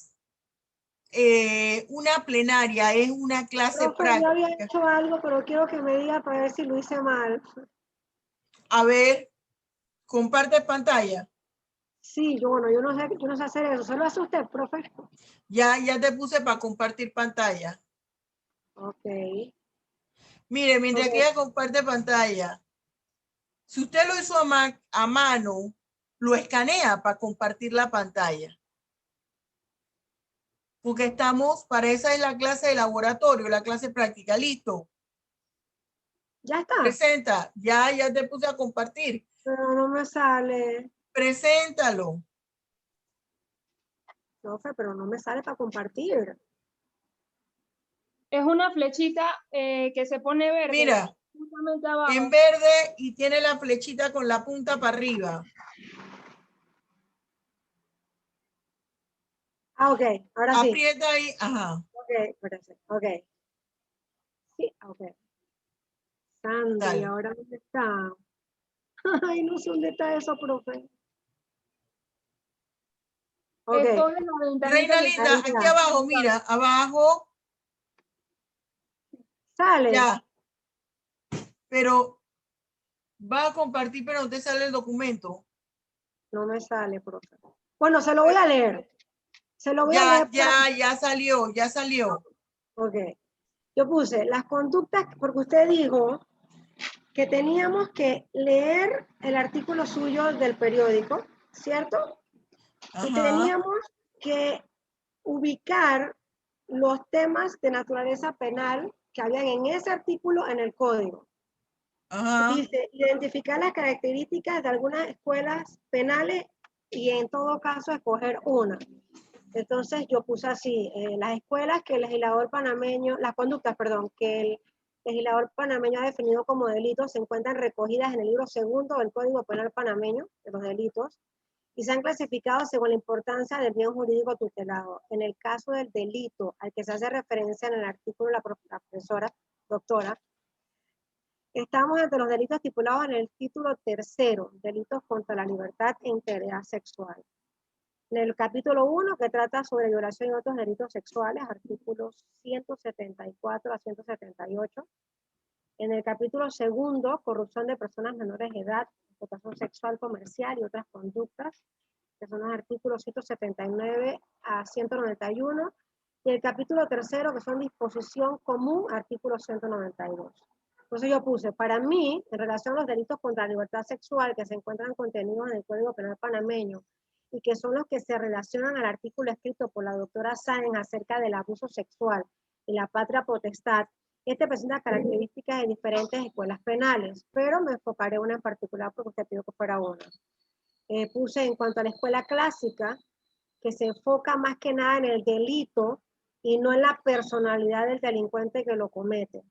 una plenaria, es una clase práctica. Yo había hecho algo, pero quiero que me diga para ver si lo hice mal. A ver, comparte pantalla. Sí, yo no sé hacer eso. ¿Se lo hace usted, profe? Ya te puse para compartir pantalla. Ok. Mire, mientras que ella comparte pantalla, si usted lo hizo a mano, lo escanea para compartir la pantalla. Porque para esa es la clase de laboratorio, la clase práctica. Listo. Ya está. Presenta. Ya te puse a compartir. Pero no me sale. Preséntalo. Profe, pero no me sale para compartir. Es una flechita que se pone verde. Mira, justamente abajo. en verde y tiene la flechita con la punta para arriba. Ah, ok, ahora sí. Aprieta ahí, ajá. Ok, espérate, ok. Sí, ok. Sandy, Dale. ¿ahora dónde está? Ay, no sé dónde está eso, profe. Ok. Escoge la ventanita. Reina linda, aquí abajo, mira, abajo. Sale. Ya. Pero va a compartir, pero no te sale el documento. No me sale, profe. Bueno, se lo voy a leer. Se lo voy a leer. Ya salió. Ok. Yo puse las conductas, porque usted dijo que teníamos que leer el artículo suyo del periódico, ¿cierto? Ajá. Y teníamos que ubicar los temas de naturaleza penal que habían en ese artículo en el código. Ajá. Dice, identificar las características de algunas escuelas penales y en todo caso escoger una. Entonces yo puse así, las escuelas que el legislador panameño, las conductas, perdón, que el legislador panameño ha definido como delitos se encuentran recogidas en el libro segundo del Código Penal panameño de los delitos y se han clasificado según la importancia del bien jurídico tutelado. En el caso del delito al que se hace referencia en el artículo de la profesora, doctora, estamos ante los delitos estipulados en el título tercero, delitos contra la libertad e integridad sexual. En el capítulo 1, que trata sobre violación y otros delitos sexuales, artículos 174 a 178. En el capítulo segundo, corrupción de personas menores de edad, explotación sexual comercial y otras conductas, que son los artículos 179 a 191. Y el capítulo tercero, que son disposición común, artículo 192. Entonces yo puse, para mí, en relación a los delitos contra la libertad sexual que se encuentran contenidos en el Código Penal panameño y que son los que se relacionan al artículo escrito por la doctora Sáenz acerca del abuso sexual y la patria potestad, este presenta características de diferentes escuelas penales, pero me enfocaré una en particular porque usted pidió que fuera una. Puse en cuanto a la escuela clásica, que se enfoca más que nada en el delito y no en la personalidad del delincuente que lo comete.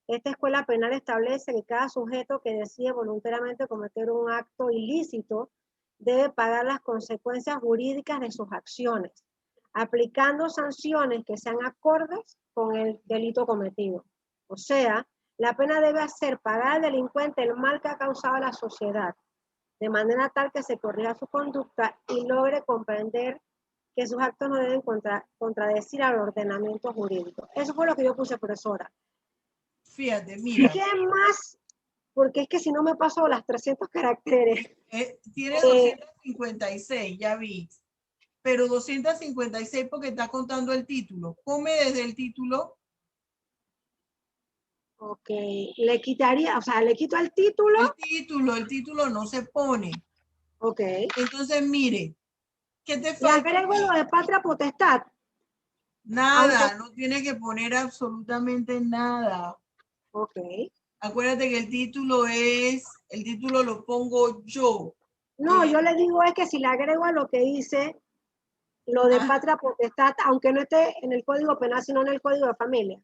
Esta escuela penal establece que cada sujeto que decide voluntariamente cometer un acto ilícito debe pagar las consecuencias jurídicas de sus acciones, aplicando sanciones que sean acordes con el delito cometido. O sea, la pena debe hacer pagar al delincuente el mal que ha causado a la sociedad, de manera tal que se corrija su conducta y logre comprender que sus actos no deben contradecir al ordenamiento jurídico. Eso fue lo que yo puse, profesora. Fíjate, mira. ¿Qué más? Porque es que si no me paso las 300 caracteres. Tiene 256, ya vi. Pero 256 porque está contando el título. Come desde el título. Ok, le quitaría, o sea, le quito el título. El título no se pone. Ok. Entonces, mire, ¿qué te Le falta? agrego lo de patria potestad. Nada, no tiene que poner absolutamente nada. Ok. Acuérdate que el título lo pongo yo. No, yo le digo es que si le agrego a lo que dice, lo de patria potestad, aunque no esté en el Código Penal, sino en el Código de Familia.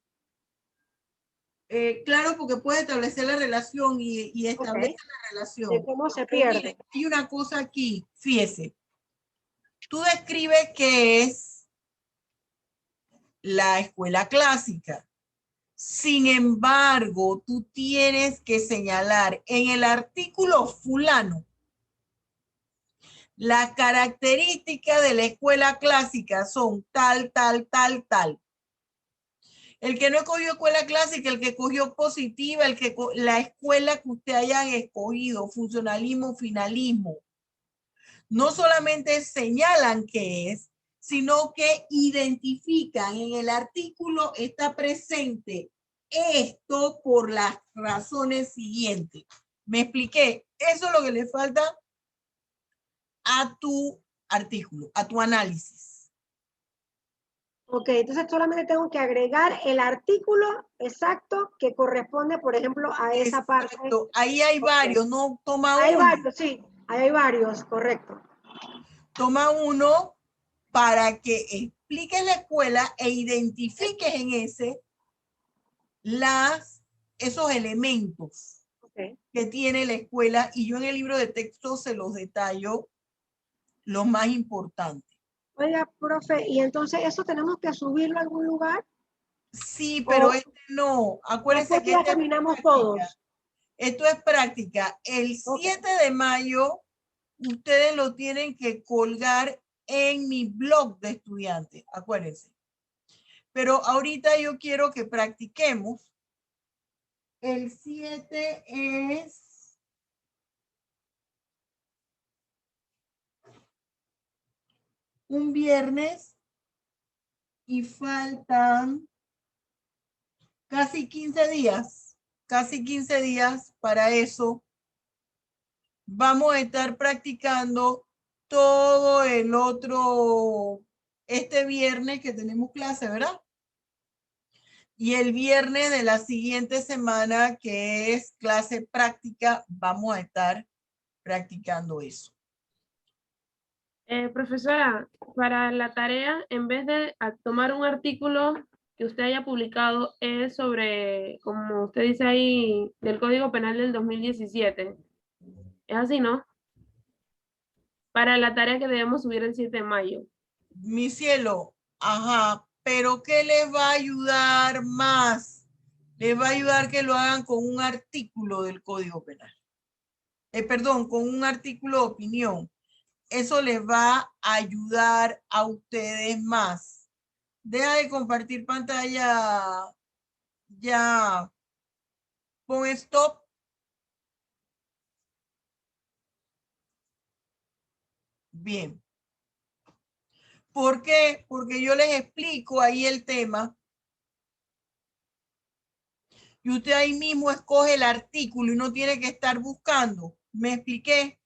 Claro, porque puede establecer la relación y establece la relación. De cómo se pierde. Mire, hay una cosa aquí, fíjese. Tú describes qué es la escuela clásica. Sin embargo, tú tienes que señalar en el artículo fulano las características de la escuela clásica son tal, tal, tal, tal. El que no escogió escuela clásica, el que cogió positiva, la escuela que usted haya escogido, funcionalismo, finalismo, no solamente señalan qué es, sino que identifican en el artículo está presente esto por las razones siguientes. ¿Me expliqué? Eso es lo que le falta a tu artículo, a tu análisis. Ok, entonces solamente tengo que agregar el artículo exacto que corresponde, por ejemplo, a esa parte. Ahí hay varios, no toma hay uno. Hay varios, sí, ahí hay varios, correcto. Toma uno para que expliques la escuela e identifiques en ese esos elementos que tiene la escuela, y yo en el libro de texto se los detallo los más importantes. Oiga, profe, ¿y entonces eso tenemos que subirlo a algún lugar? Sí, pero no. Acuérdense que ya terminamos todos. Esto es práctica. El 7 de mayo ustedes lo tienen que colgar en mi blog de estudiantes, acuérdense. Pero ahorita yo quiero que practiquemos. El 7 es un viernes y faltan casi 15 días para eso. Vamos a estar practicando todo este viernes que tenemos clase, ¿verdad? Y el viernes de la siguiente semana, que es clase práctica, vamos a estar practicando eso. Profesora, para la tarea, en vez de tomar un artículo que usted haya publicado, es sobre, como usted dice ahí, del Código Penal del 2017. Es así, ¿no? Para la tarea que debemos subir el 7 de mayo. Mi cielo, ajá, pero ¿qué les va a ayudar más? Les va a ayudar que lo hagan con un artículo del Código Penal. Perdón, con un artículo de opinión. Eso les va a ayudar a ustedes más. Deja de compartir pantalla ya, Pon stop. Bien. ¿Por qué? Porque yo les explico ahí el tema. Y usted ahí mismo escoge el artículo y no tiene que estar buscando. ¿Me expliqué?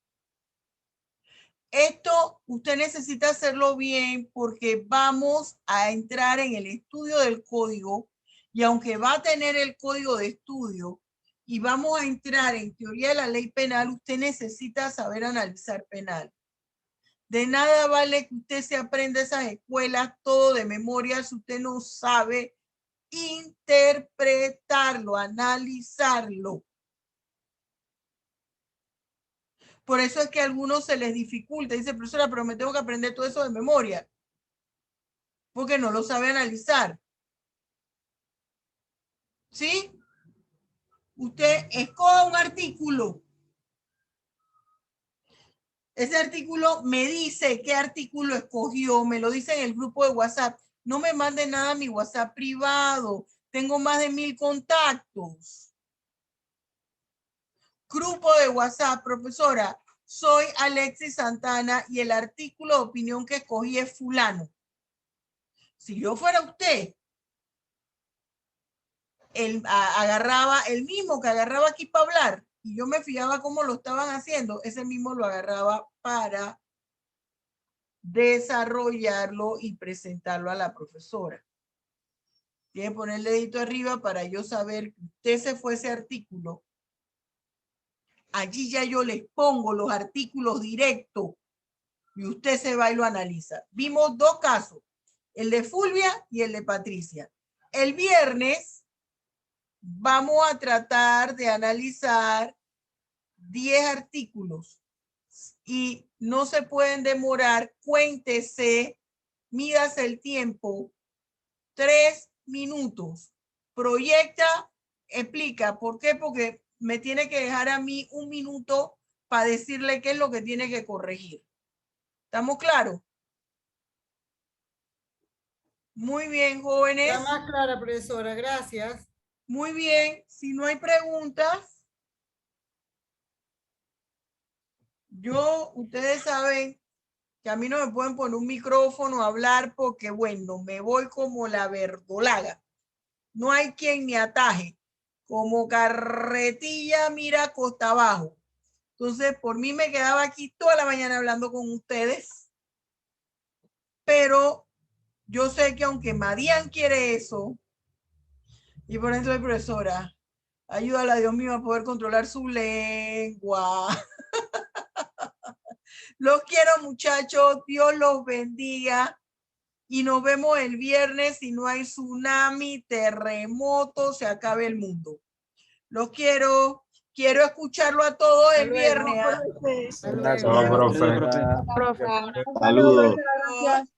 Esto usted necesita hacerlo bien porque vamos a entrar en el estudio del código y aunque va a tener el código de estudio y vamos a entrar en teoría de la ley penal, usted necesita saber analizar penal. De nada vale que usted se aprenda esas escuelas todo de memoria si usted no sabe interpretarlo, analizarlo. Por eso es que a algunos se les dificulta. Dice, profesora, pero me tengo que aprender todo eso de memoria. Porque no lo sabe analizar. ¿Sí? Usted escoja un artículo. Ese artículo me dice qué artículo escogió. Me lo dice en el grupo de WhatsApp. No me mande nada a mi WhatsApp privado. Tengo más de 1000 contactos. Grupo de WhatsApp, profesora. Soy Alexis Santana y el artículo de opinión que escogí es fulano. Si yo fuera usted, agarraba el mismo que agarraba aquí para hablar y yo me fijaba cómo lo estaban haciendo, ese mismo lo agarraba para desarrollarlo y presentarlo a la profesora. Tiene que poner el dedito arriba para yo saber que usted se fue ese artículo. Allí ya yo les pongo los artículos directos y usted se va y lo analiza. Vimos dos casos, el de Fulvia y el de Patricia. El viernes vamos a tratar de analizar 10 artículos y no se pueden demorar. Cuéntese, mídase el tiempo, 3 minutos. Proyecta, explica. ¿Por qué? Porque me tiene que dejar a mí 1 minuto para decirle qué es lo que tiene que corregir. ¿Estamos claros? Muy bien, jóvenes. Está más clara, profesora. Gracias. Muy bien. Si no hay preguntas, ustedes saben que a mí no me pueden poner un micrófono a hablar porque, bueno, me voy como la verdolaga. No hay quien me ataje. Como carretilla, mira, costa abajo. Entonces, por mí me quedaba aquí toda la mañana hablando con ustedes. Pero yo sé que aunque Marian quiere eso, y por eso soy profesora, ayúdala, Dios mío, a poder controlar su lengua. Los quiero, muchachos. Dios los bendiga. Y nos vemos el viernes. Si no hay tsunami, terremoto, se acabe el mundo. Los quiero. Quiero escucharlo a todos el viernes. Hasta luego. Profe. Profe. Saludos. Gracias.